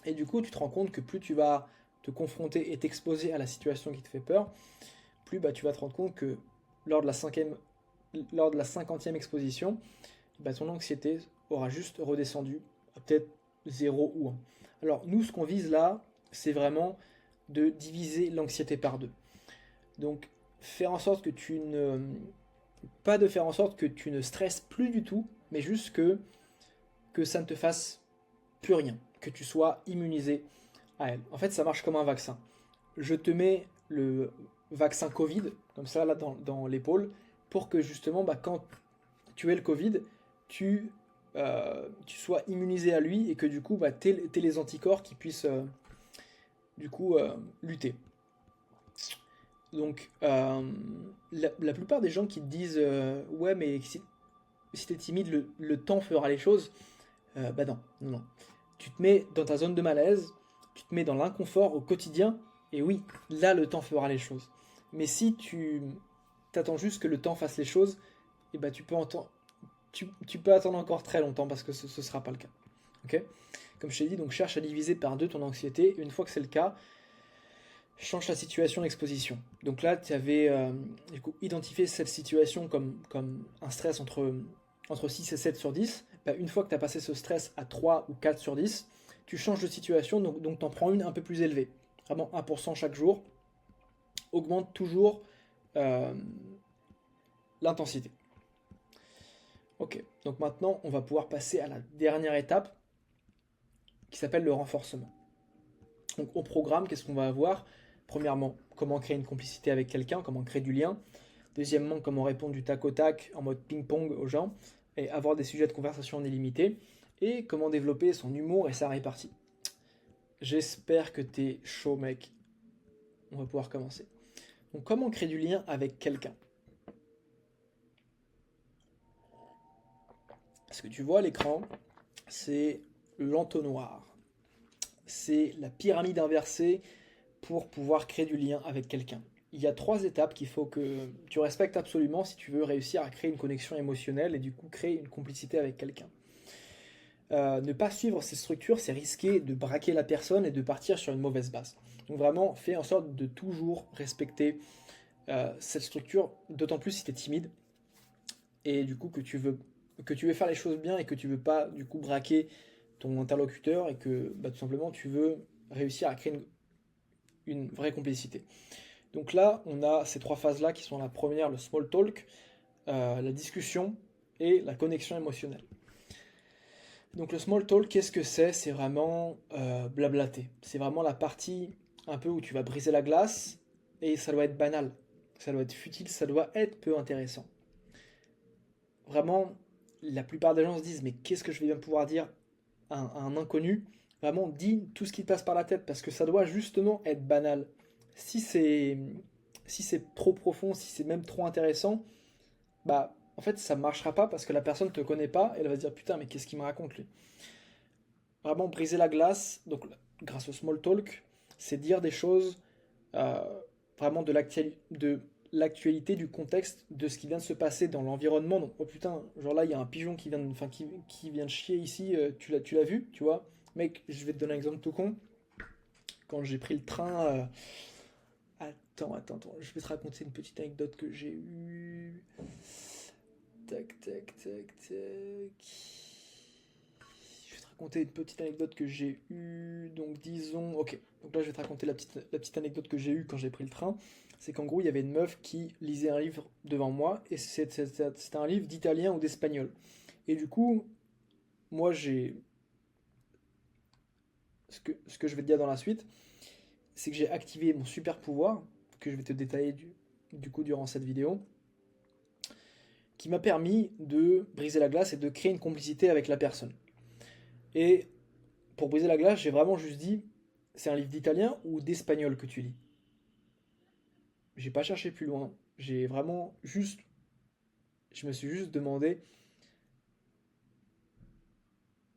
Et du coup, tu te rends compte que plus tu vas te confronter et t'exposer à la situation qui te fait peur, plus tu vas te rendre compte que lors de la 50e exposition, ton anxiété aura juste redescendu à peut-être 0 ou 1. Alors nous, ce qu'on vise là, c'est vraiment de diviser l'anxiété par deux. Donc faire en sorte que pas de faire en sorte que tu ne stresses plus du tout, mais juste que ça ne te fasse plus rien, que tu sois immunisé à elle. En fait, ça marche comme un vaccin. Je te mets le vaccin Covid, comme ça, là, dans l'épaule, pour que justement, quand tu aies le Covid, tu sois immunisé à lui et que du coup, tu aies les anticorps qui puissent lutter. Donc, la plupart des gens qui te disent ouais, mais si t'es timide, le temps fera les choses. Non. Tu te mets dans ta zone de malaise, tu te mets dans l'inconfort au quotidien, et oui, là, le temps fera les choses. Mais si tu t'attends juste que le temps fasse les choses, et tu peux attendre encore très longtemps parce que ce ne sera pas le cas. Okay, comme je t'ai dit, donc cherche à diviser par deux ton anxiété, et une fois que c'est le cas, change la situation d'exposition. Donc là, tu avais identifié cette situation comme un stress entre 6 et 7 sur 10. Une fois que tu as passé ce stress à 3 ou 4 sur 10, tu changes de situation, donc tu en prends une un peu plus élevée. Vraiment 1% chaque jour. Augmente toujours l'intensité. Ok, donc maintenant, on va pouvoir passer à la dernière étape qui s'appelle le renforcement. Donc au programme, qu'est-ce qu'on va avoir? Premièrement, comment créer une complicité avec quelqu'un, comment créer du lien. Deuxièmement, comment répondre du tac au tac en mode ping-pong aux gens. et avoir des sujets de conversation illimités, et comment développer son humour et sa répartie. J'espère que t'es chaud, mec. On va pouvoir commencer. Donc, comment créer du lien avec quelqu'un? Ce que tu vois à l'écran, c'est l'entonnoir. C'est la pyramide inversée pour pouvoir créer du lien avec quelqu'un. Il y a 3 étapes qu'il faut que tu respectes absolument si tu veux réussir à créer une connexion émotionnelle et du coup créer une complicité avec quelqu'un. Ne pas suivre ces structures, c'est risquer de braquer la personne et de partir sur une mauvaise base. Donc vraiment, fais en sorte de toujours respecter cette structure, d'autant plus si tu es timide et du coup que tu veux faire les choses bien et que tu veux pas du coup braquer ton interlocuteur et que tout simplement tu veux réussir à créer une vraie complicité. Donc là, on a ces 3 phases-là qui sont la première, le small talk, la discussion et la connexion émotionnelle. Donc le small talk, qu'est-ce que c'est? C'est vraiment blablater. C'est vraiment la partie un peu où tu vas briser la glace et ça doit être banal, ça doit être futile, ça doit être peu intéressant. Vraiment, la plupart des gens se disent mais qu'est-ce que je vais bien pouvoir dire à un inconnu? Vraiment, dis tout ce qui te passe par la tête parce que ça doit justement être banal. Si c'est si c'est trop profond, si c'est même trop intéressant, bah en fait ça marchera pas parce que la personne te connaît pas et elle va se dire putain mais qu'est-ce qu'il me raconte lui. Vraiment briser la glace, donc grâce au small talk, c'est dire des choses euh, vraiment de l'actualité, du contexte, de ce qui vient de se passer dans l'environnement. Donc, oh putain, genre là, il y a un pigeon qui vient de, enfin, qui vient de chier ici, tu l'as vu, tu vois? Mec, je vais te donner un exemple tout con. Quand j'ai pris le train. Attends, je vais te raconter une petite anecdote que j'ai eue. Tac. Je vais te raconter une petite anecdote que j'ai eue. Donc disons, ok. Donc là, je vais te raconter la petite anecdote que j'ai eue quand j'ai pris le train. C'est qu'en gros, il y avait une meuf qui lisait un livre devant moi et c'était un livre d'italien ou d'espagnol. Et du coup, moi, j'ai ce que je vais te dire dans la suite, c'est que j'ai activé mon super pouvoir que je vais te détailler du coup durant cette vidéo, qui m'a permis de briser la glace et de créer une complicité avec la personne. Et pour briser la glace, j'ai vraiment juste dit, c'est un livre d'italien ou d'espagnol que tu lis? J'ai pas cherché plus loin. J'ai vraiment juste, je me suis juste demandé,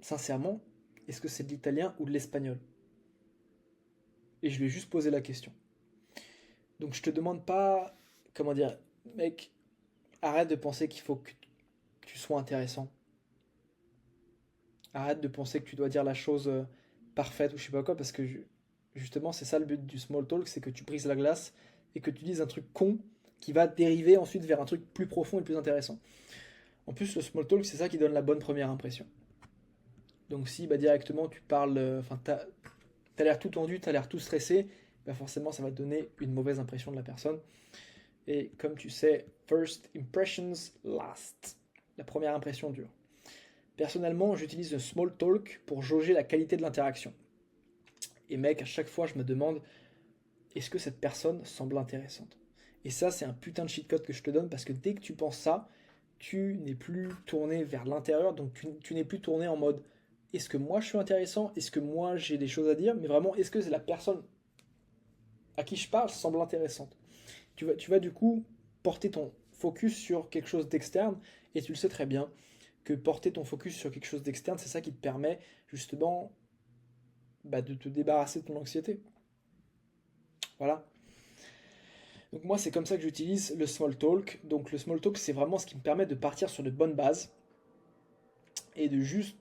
sincèrement, est-ce que c'est de l'italien ou de l'espagnol? Et je lui ai juste posé la question. Donc je te demande pas, comment dire, mec, arrête de penser qu'il faut que tu sois intéressant. Arrête de penser que tu dois dire la chose parfaite ou je sais pas quoi, parce que justement, c'est ça le but du small talk, c'est que tu brises la glace et que tu dises un truc con qui va dériver ensuite vers un truc plus profond et plus intéressant. En plus, le small talk, c'est ça qui donne la bonne première impression. Donc si directement tu parles, enfin t'as l'air tout tendu, t'as l'air tout stressé, bah forcément ça va te donner une mauvaise impression de la personne. Et comme tu sais, first impressions last. La première impression dure. Personnellement, j'utilise le small talk pour jauger la qualité de l'interaction. Et mec, à chaque fois, je me demande, est-ce que cette personne semble intéressante? Et ça, c'est un putain de cheat code que je te donne parce que dès que tu penses ça, tu n'es plus tourné vers l'intérieur, donc tu n'es plus tourné en mode, est-ce que moi je suis intéressant? Est-ce que moi j'ai des choses à dire? Mais vraiment, est-ce que c'est la personne à qui je parle semble intéressante? Tu vas du coup porter ton focus sur quelque chose d'externe et tu le sais très bien que porter ton focus sur quelque chose d'externe, c'est ça qui te permet justement de te débarrasser de ton anxiété. Voilà. Donc moi, c'est comme ça que j'utilise le small talk. Donc le small talk, c'est vraiment ce qui me permet de partir sur de bonnes bases et de juste,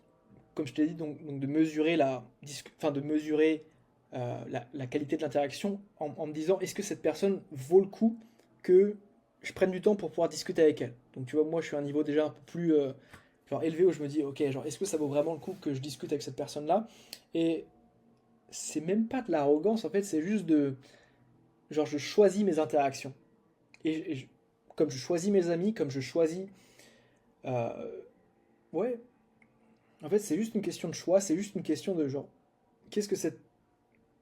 comme je t'ai dit, donc de mesurer de mesurer la qualité de l'interaction en me disant est-ce que cette personne vaut le coup que je prenne du temps pour pouvoir discuter avec elle. Donc tu vois, moi, je suis à un niveau déjà un peu plus genre élevé où je me dis ok, genre est-ce que ça vaut vraiment le coup que je discute avec cette personne-là? Et c'est même pas de l'arrogance en fait, c'est juste de genre je choisis mes interactions. Comme je choisis mes amis, comme je choisis. euh, ouais, en fait, c'est juste une question de choix, c'est juste une question de genre, qu'est-ce que cette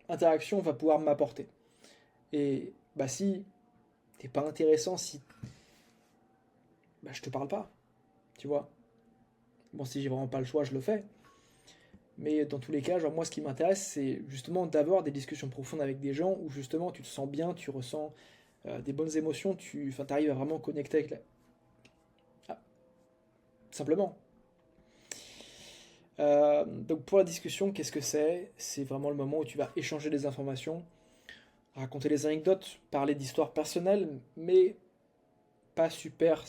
interaction va pouvoir m'apporter? Et si t'es pas intéressant, si je te parle pas, tu vois. Bon, si j'ai vraiment pas le choix, je le fais. Mais dans tous les cas, genre moi, ce qui m'intéresse, c'est justement d'avoir des discussions profondes avec des gens où justement tu te sens bien, tu ressens des bonnes émotions, tu arrives à vraiment connecter avec la... Ah, simplement. Donc pour la discussion, qu'est-ce que c'est? C'est vraiment le moment où tu vas échanger des informations, raconter des anecdotes, parler d'histoires personnelles, mais pas super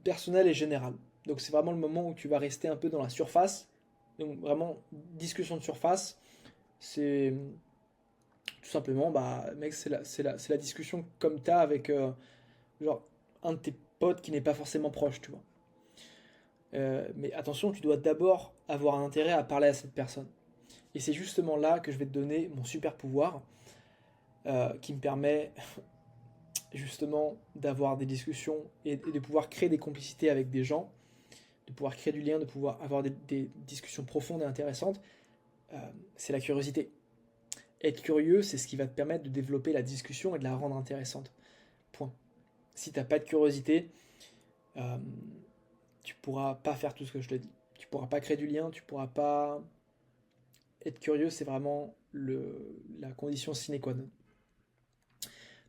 personnelles et générales. Donc c'est vraiment le moment où tu vas rester un peu dans la surface. Donc vraiment, discussion de surface, c'est tout simplement, bah mec, c'est la discussion comme t'as avec genre un de tes potes qui n'est pas forcément proche, tu vois. Mais attention, tu dois d'abord avoir un intérêt à parler à cette personne. Et c'est justement là que je vais te donner mon super pouvoir qui me permet justement d'avoir des discussions et de pouvoir créer des complicités avec des gens, de pouvoir créer du lien, de pouvoir avoir des discussions profondes et intéressantes. C'est la curiosité. Être curieux, c'est ce qui va te permettre de développer la discussion et de la rendre intéressante. Point. Si t'as pas de curiosité, euh, tu pourras pas faire tout ce que je te dis. Tu pourras pas créer du lien, tu pourras pas être curieux, c'est vraiment la condition sine qua non.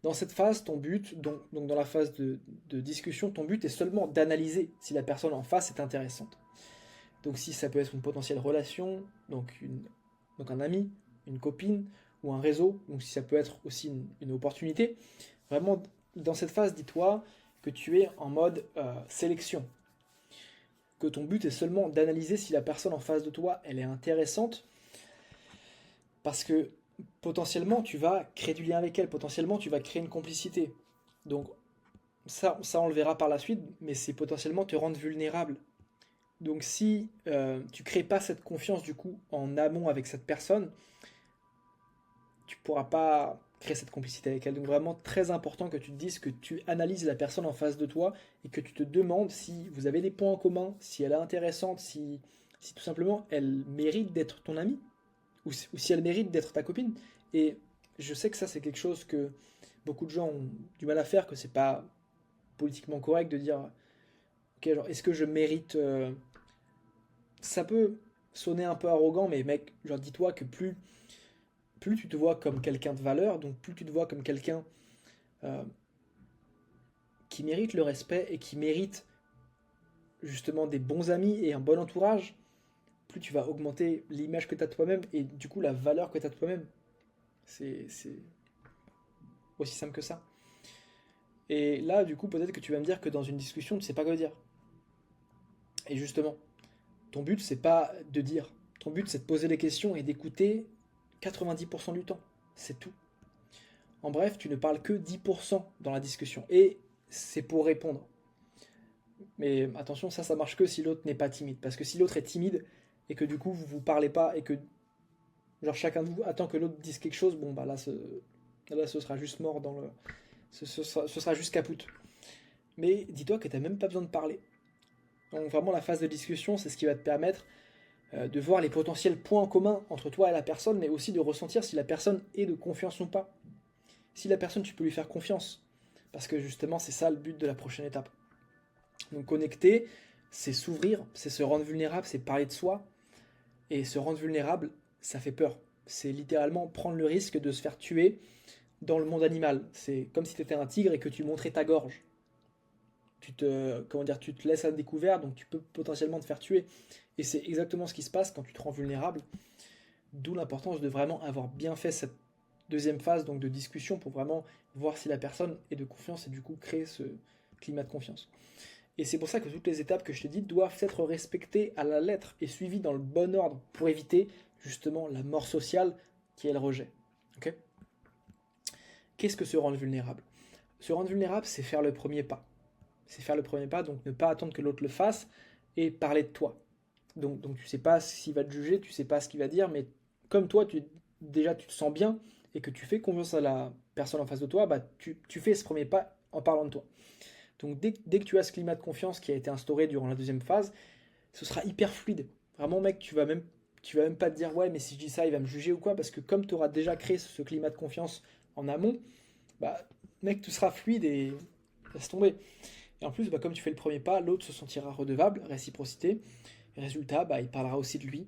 Dans cette phase, ton but, donc dans la phase de discussion, ton but est seulement d'analyser si la personne en face est intéressante. Donc si ça peut être une potentielle relation, donc un ami, une copine ou un réseau, donc si ça peut être aussi une opportunité, vraiment dans cette phase, dis-toi que tu es en mode sélection, que ton but est seulement d'analyser si la personne en face de toi, elle est intéressante, parce que potentiellement tu vas créer du lien avec elle, potentiellement tu vas créer une complicité. Donc ça on le verra par la suite, mais c'est potentiellement te rendre vulnérable. Donc si tu crées pas cette confiance du coup en amont avec cette personne, tu pourras pas créer cette complicité avec elle. Donc vraiment très important que tu te dises que tu analyses la personne en face de toi et que tu te demandes si vous avez des points en commun, si elle est intéressante, si tout simplement elle mérite d'être ton amie ou si elle mérite d'être ta copine. Et je sais que ça c'est quelque chose que beaucoup de gens ont du mal à faire, que c'est pas politiquement correct de dire ok genre est-ce que je mérite ça peut sonner un peu arrogant, mais mec, genre dis-toi que plus tu te vois comme quelqu'un de valeur, donc plus tu te vois comme quelqu'un euh, qui mérite le respect et qui mérite justement des bons amis et un bon entourage, plus tu vas augmenter l'image que tu as de toi-même et du coup la valeur que tu as de toi-même. C'est aussi simple que ça. Et là, du coup, peut-être que tu vas me dire que dans une discussion, tu sais pas quoi dire. Et justement, ton but, c'est pas de dire. Ton but, c'est de poser des questions et d'écouter 90% du temps. C'est tout. En bref, tu ne parles que 10% dans la discussion. Et c'est pour répondre. Mais attention, ça marche que si l'autre n'est pas timide. Parce que si l'autre est timide et que du coup vous vous parlez pas et que genre chacun de vous attend que l'autre dise quelque chose, bon bah là ce sera juste mort dans le. Ce sera juste capoute. Mais dis-toi que tu n'as même pas besoin de parler. Donc vraiment la phase de discussion, c'est ce qui va te permettre de voir les potentiels points en commun entre toi et la personne, mais aussi de ressentir si la personne est de confiance ou pas. Si la personne, tu peux lui faire confiance. Parce que justement, c'est ça le but de la prochaine étape. Donc connecter, c'est s'ouvrir, c'est se rendre vulnérable, c'est parler de soi. Et se rendre vulnérable, ça fait peur. C'est littéralement prendre le risque de se faire tuer dans le monde animal. C'est comme si tu étais un tigre et que tu montrais ta gorge. Tu te laisses à découvert, donc tu peux potentiellement te faire tuer. Et c'est exactement ce qui se passe quand tu te rends vulnérable. D'où l'importance de vraiment avoir bien fait cette deuxième phase donc de discussion pour vraiment voir si la personne est de confiance et du coup créer ce climat de confiance. Et c'est pour ça que toutes les étapes que je t'ai dites doivent être respectées à la lettre et suivies dans le bon ordre pour éviter justement la mort sociale qui est le rejet. Okay. Qu'est-ce que se rendre vulnérable? Se rendre vulnérable, c'est faire le premier pas. C'est faire le premier pas, donc ne pas attendre que l'autre le fasse et parler de toi. Donc tu sais pas s'il va te juger, tu sais pas ce qu'il va dire, mais comme toi, déjà tu te sens bien et que tu fais confiance à la personne en face de toi, bah, tu fais ce premier pas en parlant de toi. Donc dès que tu as ce climat de confiance qui a été instauré durant la deuxième phase, ce sera hyper fluide. Vraiment mec, tu vas même pas te dire ouais mais si je dis ça il va me juger ou quoi, parce que comme tu auras déjà créé ce climat de confiance en amont, bah mec tout sera fluide et laisse tomber. Et en plus, comme tu fais le premier pas, l'autre se sentira redevable, réciprocité. Résultat, il parlera aussi de lui.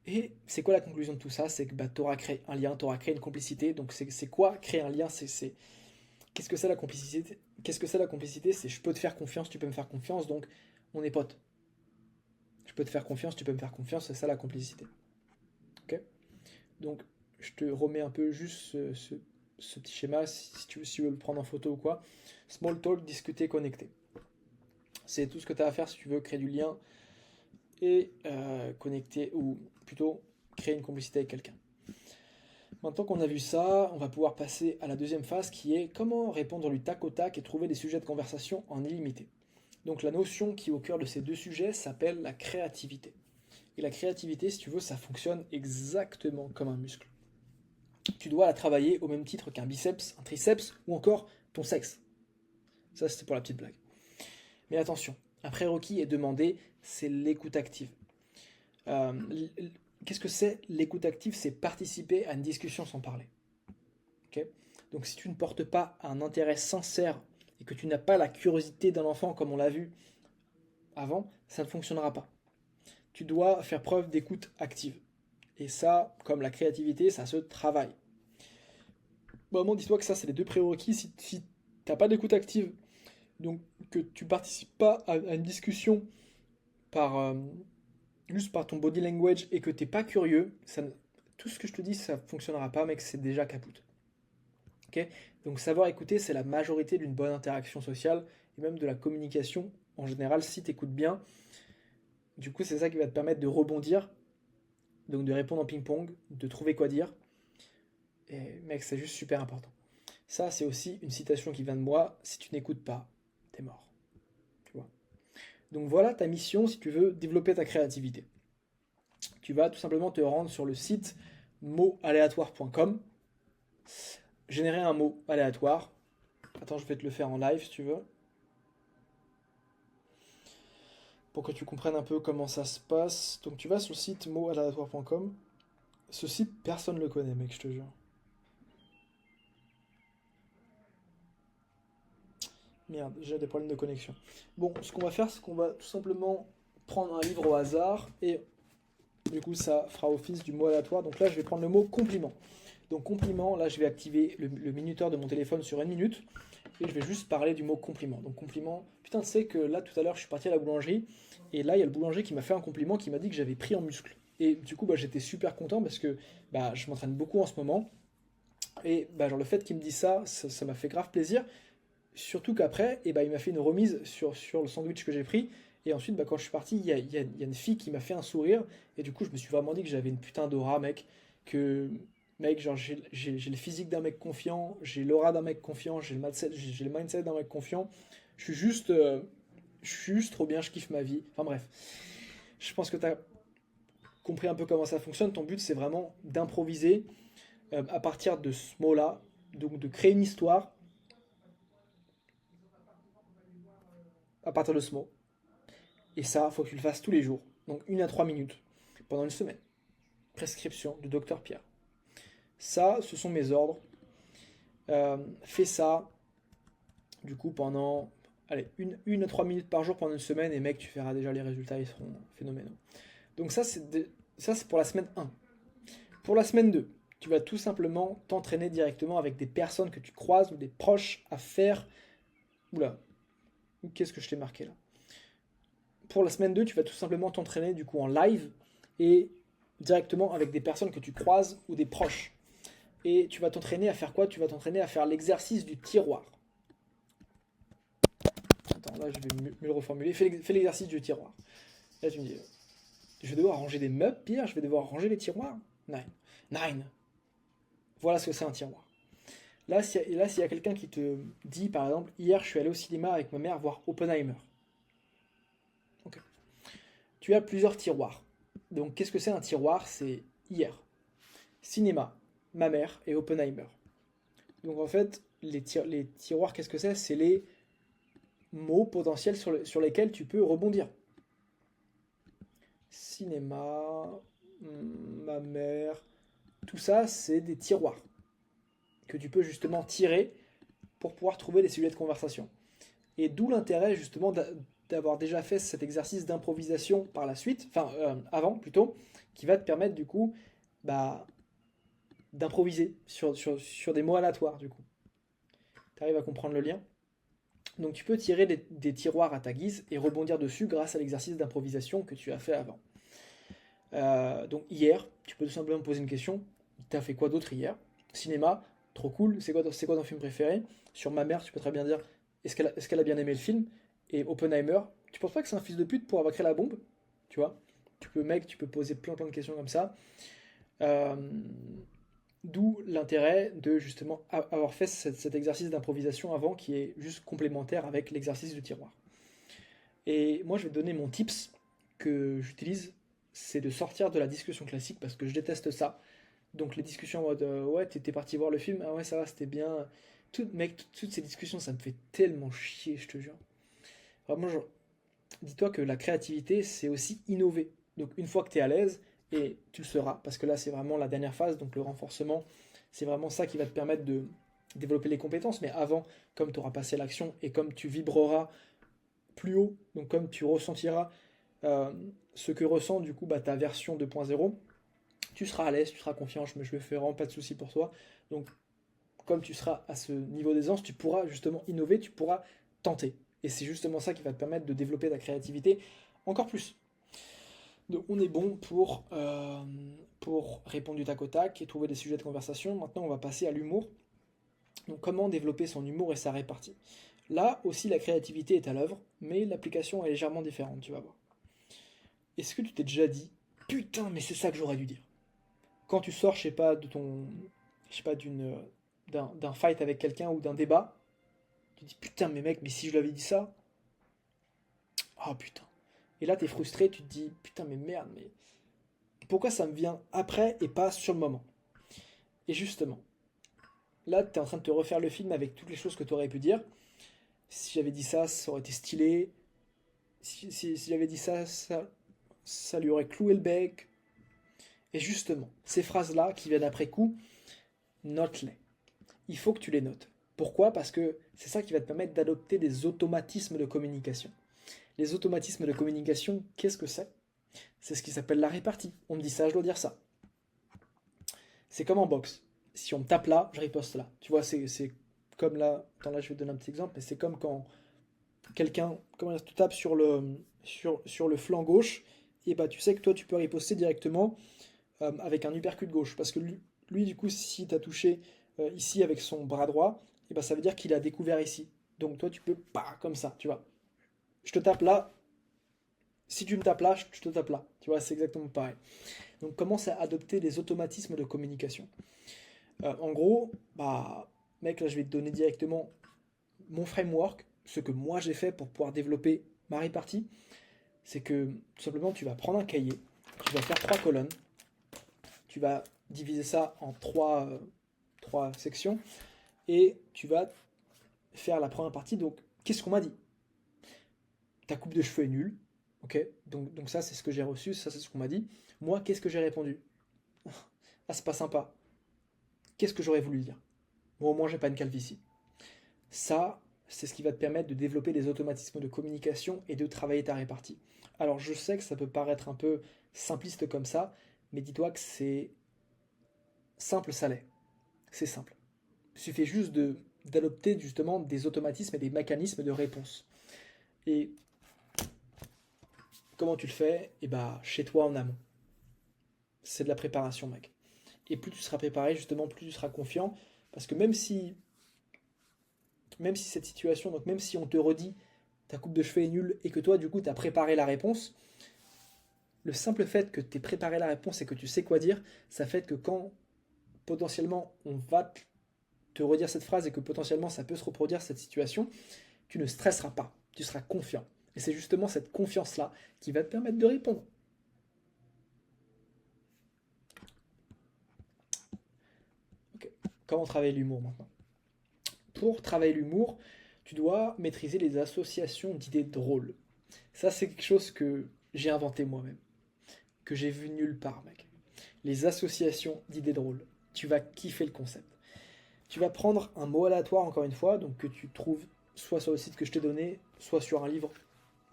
Et c'est quoi la conclusion de tout ça? C'est que tu auras créé un lien, tu auras créé une complicité. Donc c'est quoi créer un lien? Qu'est-ce que c'est la complicité? Qu'est-ce que c'est la complicité? C'est je peux te faire confiance, tu peux me faire confiance, donc on est potes. Je peux te faire confiance, tu peux me faire confiance, c'est ça la complicité. Ok? Donc je te remets un peu juste ce petit schéma si tu veux le prendre en photo ou quoi. Small talk, discuter, connecter. C'est tout ce que tu as à faire si tu veux créer du lien et connecter, ou plutôt créer une complicité avec quelqu'un. Maintenant qu'on a vu ça, on va pouvoir passer à la deuxième phase qui est comment répondre du tac au tac et trouver des sujets de conversation en illimité. Donc la notion qui est au cœur de ces deux sujets s'appelle la créativité. Et la créativité, si tu veux, ça fonctionne exactement comme un muscle. Tu dois la travailler au même titre qu'un biceps, un triceps ou encore ton sexe. Ça, c'était pour la petite blague. Mais attention, un prérequis est demandé, c'est l'écoute active. Euh, Qu'est-ce que c'est l'écoute active? C'est participer à une discussion sans parler. Okay. Donc si tu ne portes pas un intérêt sincère et que tu n'as pas la curiosité d'un enfant comme on l'a vu avant, ça ne fonctionnera pas. Tu dois faire preuve d'écoute active. Et ça, comme la créativité, ça se travaille. Vraiment, dis-toi que ça, c'est les deux prérequis. Si tu n'as pas d'écoute active, donc que tu ne participes pas à une discussion par, juste par ton body language et que tu n'es pas curieux, tout ce que je te dis, ça ne fonctionnera pas, mec, c'est déjà capoute. Okay. Donc savoir écouter, c'est la majorité d'une bonne interaction sociale et même de la communication en général si tu écoutes bien. Du coup, c'est ça qui va te permettre de rebondir, donc de répondre en ping-pong, de trouver quoi dire. Et mec, c'est juste super important. Ça, c'est aussi une citation qui vient de moi. Si tu n'écoutes pas, t'es mort. Tu vois. Donc voilà ta mission si tu veux développer ta créativité. Tu vas tout simplement te rendre sur le site motsaléatoire.com, générer un mot aléatoire. Attends, je vais te le faire en live si tu veux. Pour que tu comprennes un peu comment ça se passe. Donc tu vas sur le site motsaléatoire.com. Ce site, personne ne le connaît, mec, je te jure. Merde, j'ai des problèmes de connexion. Bon, ce qu'on va faire, c'est qu'on va tout simplement prendre un livre au hasard et du coup, ça fera office du mot aléatoire. Donc là, je vais prendre le mot compliment. Donc compliment, là, je vais activer le minuteur de mon téléphone sur 1 minute et je vais juste parler du mot compliment. Donc compliment, putain, tu sais que là, tout à l'heure, je suis parti à la boulangerie et là, il y a le boulanger qui m'a fait un compliment, qui m'a dit que j'avais pris en muscle. Et du coup, j'étais super content parce que je m'entraîne beaucoup en ce moment. Et genre, le fait qu'il me dise ça m'a fait grave plaisir. Surtout qu'après, il m'a fait une remise sur le sandwich que j'ai pris. Et ensuite, quand je suis parti, il y a une fille qui m'a fait un sourire. Et du coup, je me suis vraiment dit que j'avais une putain d'aura, mec. Que, mec, genre, j'ai le physique d'un mec confiant, j'ai l'aura d'un mec confiant, j'ai le mindset d'un mec confiant. Je suis juste, euh, je suis juste trop bien, je kiffe ma vie. Enfin bref, je pense que tu as compris un peu comment ça fonctionne. Ton but, c'est vraiment d'improviser à partir de ce mot-là. Donc, de créer une histoire à partir de ce mot. Et ça, il faut que tu le fasses tous les jours. Donc 1 à 3 minutes pendant une semaine. Prescription du docteur Pierre. Ça, ce sont mes ordres. Fais ça, du coup, pendant 1 à 3 minutes par jour pendant une semaine. Et mec, tu verras déjà les résultats, ils seront phénoménaux. Donc ça, c'est pour la semaine 1. Pour la semaine 2, tu vas tout simplement t'entraîner directement avec des personnes que tu croises ou des proches à faire... Oula, qu'est-ce que je t'ai marqué là? Pour la semaine 2, tu vas tout simplement t'entraîner du coup en live et directement avec des personnes que tu croises ou des proches. Et tu vas t'entraîner à faire quoi? Tu vas t'entraîner à faire l'exercice du tiroir. Attends, là je vais me le reformuler. Fais l'exercice du tiroir. Là tu me dis, je vais devoir ranger des meubles, Pierre, je vais devoir ranger les tiroirs. Nine. Voilà ce que c'est un tiroir. Là, s'il y a quelqu'un qui te dit, par exemple, hier je suis allé au cinéma avec ma mère voir Oppenheimer. Ok. Tu as plusieurs tiroirs. Donc qu'est-ce que c'est un tiroir? C'est hier. Cinéma, ma mère et Oppenheimer. Donc en fait, les tiroirs, qu'est-ce que c'est? C'est les mots potentiels sur lesquels tu peux rebondir. Cinéma, ma mère, tout ça, c'est des tiroirs que tu peux justement tirer pour pouvoir trouver des sujets de conversation. Et d'où l'intérêt justement d'avoir déjà fait cet exercice d'improvisation par la suite, enfin avant plutôt, qui va te permettre du coup bah, d'improviser sur des mots aléatoires du coup. Tu arrives à comprendre le lien? Donc tu peux tirer des tiroirs à ta guise et rebondir dessus grâce à l'exercice d'improvisation que tu as fait avant. Donc hier, tu peux tout simplement poser une question. T'as fait quoi d'autre hier? Cinéma, trop cool. C'est quoi ton film préféré? Sur ma mère, tu peux très bien dire est-ce qu'elle a bien aimé le film? Et Oppenheimer, tu penses pas que c'est un fils de pute pour avoir créé la bombe? Tu vois? Tu peux poser plein de questions comme ça. Euh, D'où l'intérêt de justement avoir fait cet exercice d'improvisation avant qui est juste complémentaire avec l'exercice du tiroir. Et moi, je vais te donner mon tips que j'utilise, c'est de sortir de la discussion classique parce que je déteste ça. Donc les discussions en mode ouais, t'es parti voir le film, ah ouais, ça va, c'était bien. Toutes ces discussions, ça me fait tellement chier, je te jure. Vraiment, dis-toi que la créativité, c'est aussi innover. Donc une fois que tu es à l'aise, et tu le seras, parce que là, c'est vraiment la dernière phase, donc le renforcement, c'est vraiment ça qui va te permettre de développer les compétences. Mais avant, comme tu auras passé l'action et comme tu vibreras plus haut, donc comme tu ressentiras euh, ce que ressent du coup ta version 2.0, tu seras à l'aise, tu seras confiant, je me fais vraiment pas de soucis pour toi. Donc comme tu seras à ce niveau d'aisance, tu pourras justement innover, tu pourras tenter. Et c'est justement ça qui va te permettre de développer ta créativité encore plus. Donc on est bon pour répondre du tac au tac et trouver des sujets de conversation. Maintenant on va passer à l'humour. Donc comment développer son humour et sa répartie. Là aussi la créativité est à l'œuvre, mais l'application est légèrement différente, tu vas voir. Est-ce que tu t'es déjà dit, putain mais c'est ça que j'aurais dû dire? Quand tu sors, je sais pas, je sais pas, d'un fight avec quelqu'un ou d'un débat, tu te dis putain mais mec, mais si je lui avais dit ça, oh putain. Et là t'es frustré, tu te dis putain mais merde, mais pourquoi ça me vient après et pas sur le moment? Et justement, là t'es en train de te refaire le film avec toutes les choses que tu aurais pu dire. Si j'avais dit ça, ça aurait été stylé. Si j'avais dit ça, ça lui aurait cloué le bec. Et justement, ces phrases-là qui viennent après coup, note-les. Il faut que tu les notes. Pourquoi? Parce que c'est ça qui va te permettre d'adopter des automatismes de communication. Les automatismes de communication, qu'est-ce que c'est? C'est ce qui s'appelle la répartie. On me dit ça, je dois dire ça. C'est comme en boxe. Si on me tape là, je riposte là. Tu vois, c'est comme là. Attends, là, je vais te donner un petit exemple, mais c'est comme quand quelqu'un te tape sur le flanc gauche, et bah tu sais que toi, tu peux riposter directement avec un uppercut gauche. Parce que lui du coup, si tu as touché ici avec son bras droit, et bah ça veut dire qu'il a découvert ici. Donc toi, tu peux pas comme ça, tu vois. Je te tape là. Si tu me tapes là, je te tape là. Tu vois, c'est exactement pareil. Donc commence à adopter des automatismes de communication. En gros, bah, mec, là je vais te donner directement mon framework, ce que moi j'ai fait pour pouvoir développer ma répartie. C'est que tout simplement tu vas prendre un cahier, tu vas faire 3 colonnes, tu vas diviser ça en trois sections et tu vas faire la première partie. Donc, qu'est-ce qu'on m'a dit? Ta coupe de cheveux est nulle. Ok, donc ça c'est ce que j'ai reçu, ça c'est ce qu'on m'a dit. Moi, qu'est-ce que j'ai répondu? Ah, c'est pas sympa. Qu'est-ce que j'aurais voulu dire? Bon, au moins, j'ai pas une calvitie. Ça, c'est ce qui va te permettre de développer des automatismes de communication et de travailler ta répartie. Alors, je sais que ça peut paraître un peu simpliste comme ça, mais dis-toi que c'est simple, ça l'est. C'est simple. Il suffit juste d'adopter justement des automatismes et des mécanismes de réponse. Et comment tu le fais? Et bah, chez toi en amont. C'est de la préparation, mec. Et plus tu seras préparé, justement, plus tu seras confiant. Parce que même si cette situation, donc même si on te redit ta coupe de cheveux est nulle et que toi, du coup, tu as préparé la réponse, le simple fait que tu aies préparé la réponse et que tu sais quoi dire, ça fait que quand potentiellement on va te redire cette phrase et que potentiellement ça peut se reproduire cette situation, tu ne stresseras pas, tu seras confiant. Et c'est justement cette confiance-là qui va te permettre de répondre. Ok. Comment travailler l'humour maintenant? Pour travailler l'humour, tu dois maîtriser les associations d'idées drôles. Ça, c'est quelque chose que j'ai inventé moi-même, que j'ai vu nulle part, mec. Les associations d'idées drôles. Tu vas kiffer le concept. Tu vas prendre un mot aléatoire, encore une fois, donc que tu trouves soit sur le site que je t'ai donné, soit sur un livre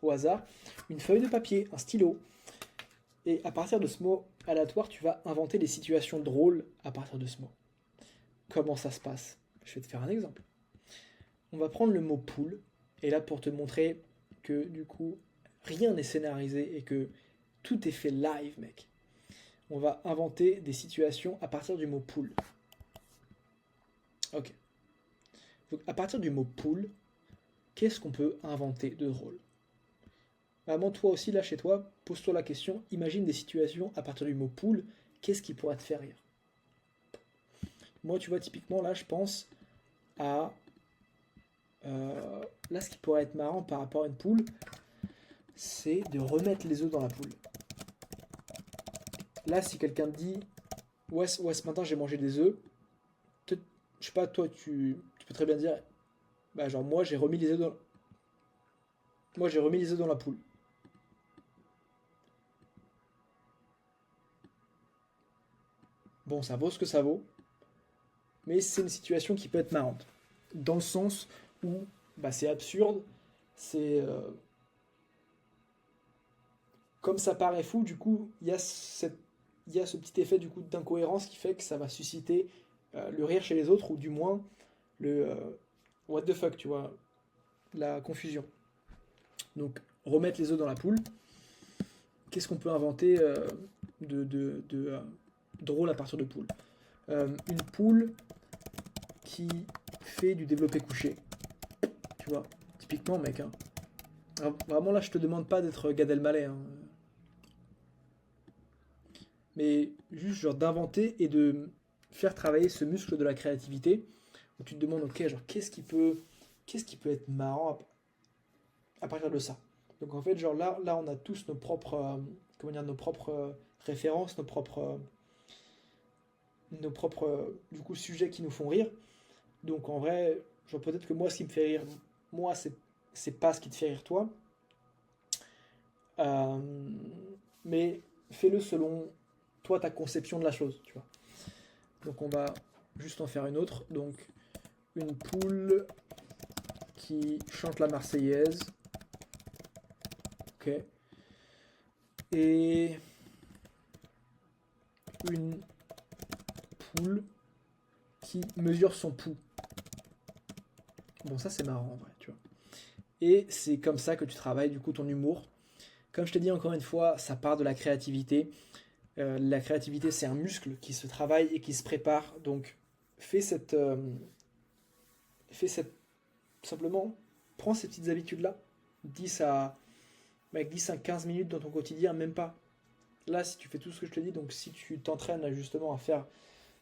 au hasard, une feuille de papier, un stylo. Et à partir de ce mot aléatoire, tu vas inventer des situations drôles à partir de ce mot. Comment ça se passe? Je vais te faire un exemple. On va prendre le mot poule, et là pour te montrer que du coup, rien n'est scénarisé et que tout est fait live, mec. On va inventer des situations à partir du mot poule. Ok. Donc à partir du mot poule, qu'est-ce qu'on peut inventer de drôle? Vraiment, toi aussi, là, chez toi, pose-toi la question, imagine des situations à partir du mot poule, qu'est-ce qui pourrait te faire rire? Moi, tu vois, typiquement, là, je pense à... là, ce qui pourrait être marrant par rapport à une poule, c'est de remettre les œufs dans la poule. Là, si quelqu'un te dit, ouais, ce matin, j'ai mangé des œufs, je sais pas, toi, tu peux très bien dire, bah, genre, moi, j'ai remis les œufs dans la poule. Bon, ça vaut ce que ça vaut, mais c'est une situation qui peut être marrante. Dans le sens où bah, c'est absurde, c'est comme ça paraît fou, du coup, il y a ce petit effet du coup d'incohérence qui fait que ça va susciter le rire chez les autres, ou du moins le what the fuck, tu vois, la confusion. Donc, remettre les œufs dans la poule, qu'est-ce qu'on peut inventer de drôle à partir de poule? Une poule qui fait du développé couché. Tu vois, typiquement, mec. Hein. Alors, vraiment, là, je te demande pas d'être Gad Elmaleh. Hein. Mais juste, genre, d'inventer et de faire travailler ce muscle de la créativité, où tu te demandes, ok, genre, qu'est-ce qui peut être marrant à partir de ça? Donc, en fait, genre, là on a tous nos propres, comment dire, nos propres références, nos propres, du coup, sujets qui nous font rire. Donc, en vrai, genre, peut-être que moi, ce qui me fait rire, moi, c'est pas ce qui te fait rire toi. Euh, mais fais-le selon toi, ta conception de la chose, tu vois. Donc on va juste en faire une autre. Donc une poule qui chante la Marseillaise. Ok. Et une poule qui mesure son pouls. Bon, ça c'est marrant en vrai, tu vois. Et c'est comme ça que tu travailles du coup ton humour. Comme je te dis encore une fois, ça part de la créativité. La créativité, c'est un muscle qui se travaille et qui se prépare. Donc, fais cette, euh, fais cette, simplement, prends ces petites habitudes-là. 10 à, avec 10 à 15 minutes dans ton quotidien, même pas. Là, si tu fais tout ce que je te dis, donc si tu t'entraînes justement à faire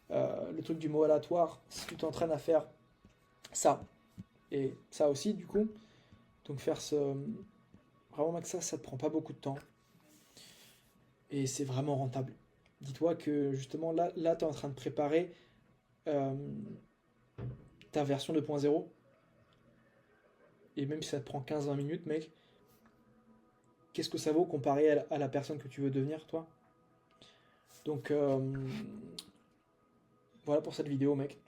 le truc du mot aléatoire, si tu t'entraînes à faire ça, et ça aussi, du coup, donc faire ce. Vraiment, que ça te prend pas beaucoup de temps. Et c'est vraiment rentable. Dis-toi que justement, là tu es en train de préparer euh, ta version 2.0. Et même si ça te prend 15-20 minutes, mec, qu'est-ce que ça vaut comparé à la personne que tu veux devenir, toi? Donc, voilà pour cette vidéo, mec.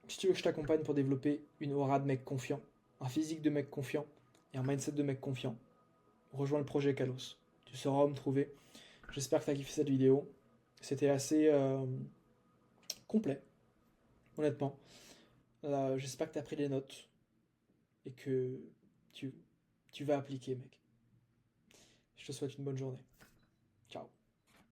Si tu veux que je t'accompagne pour développer une aura de mec confiant, un physique de mec confiant et un mindset de mec confiant, rejoins le projet Kalos. Tu sauras où me trouver. J'espère que tu as kiffé cette vidéo. C'était assez complet, honnêtement. J'espère que tu as pris des notes et que tu, tu vas appliquer, mec. Je te souhaite une bonne journée.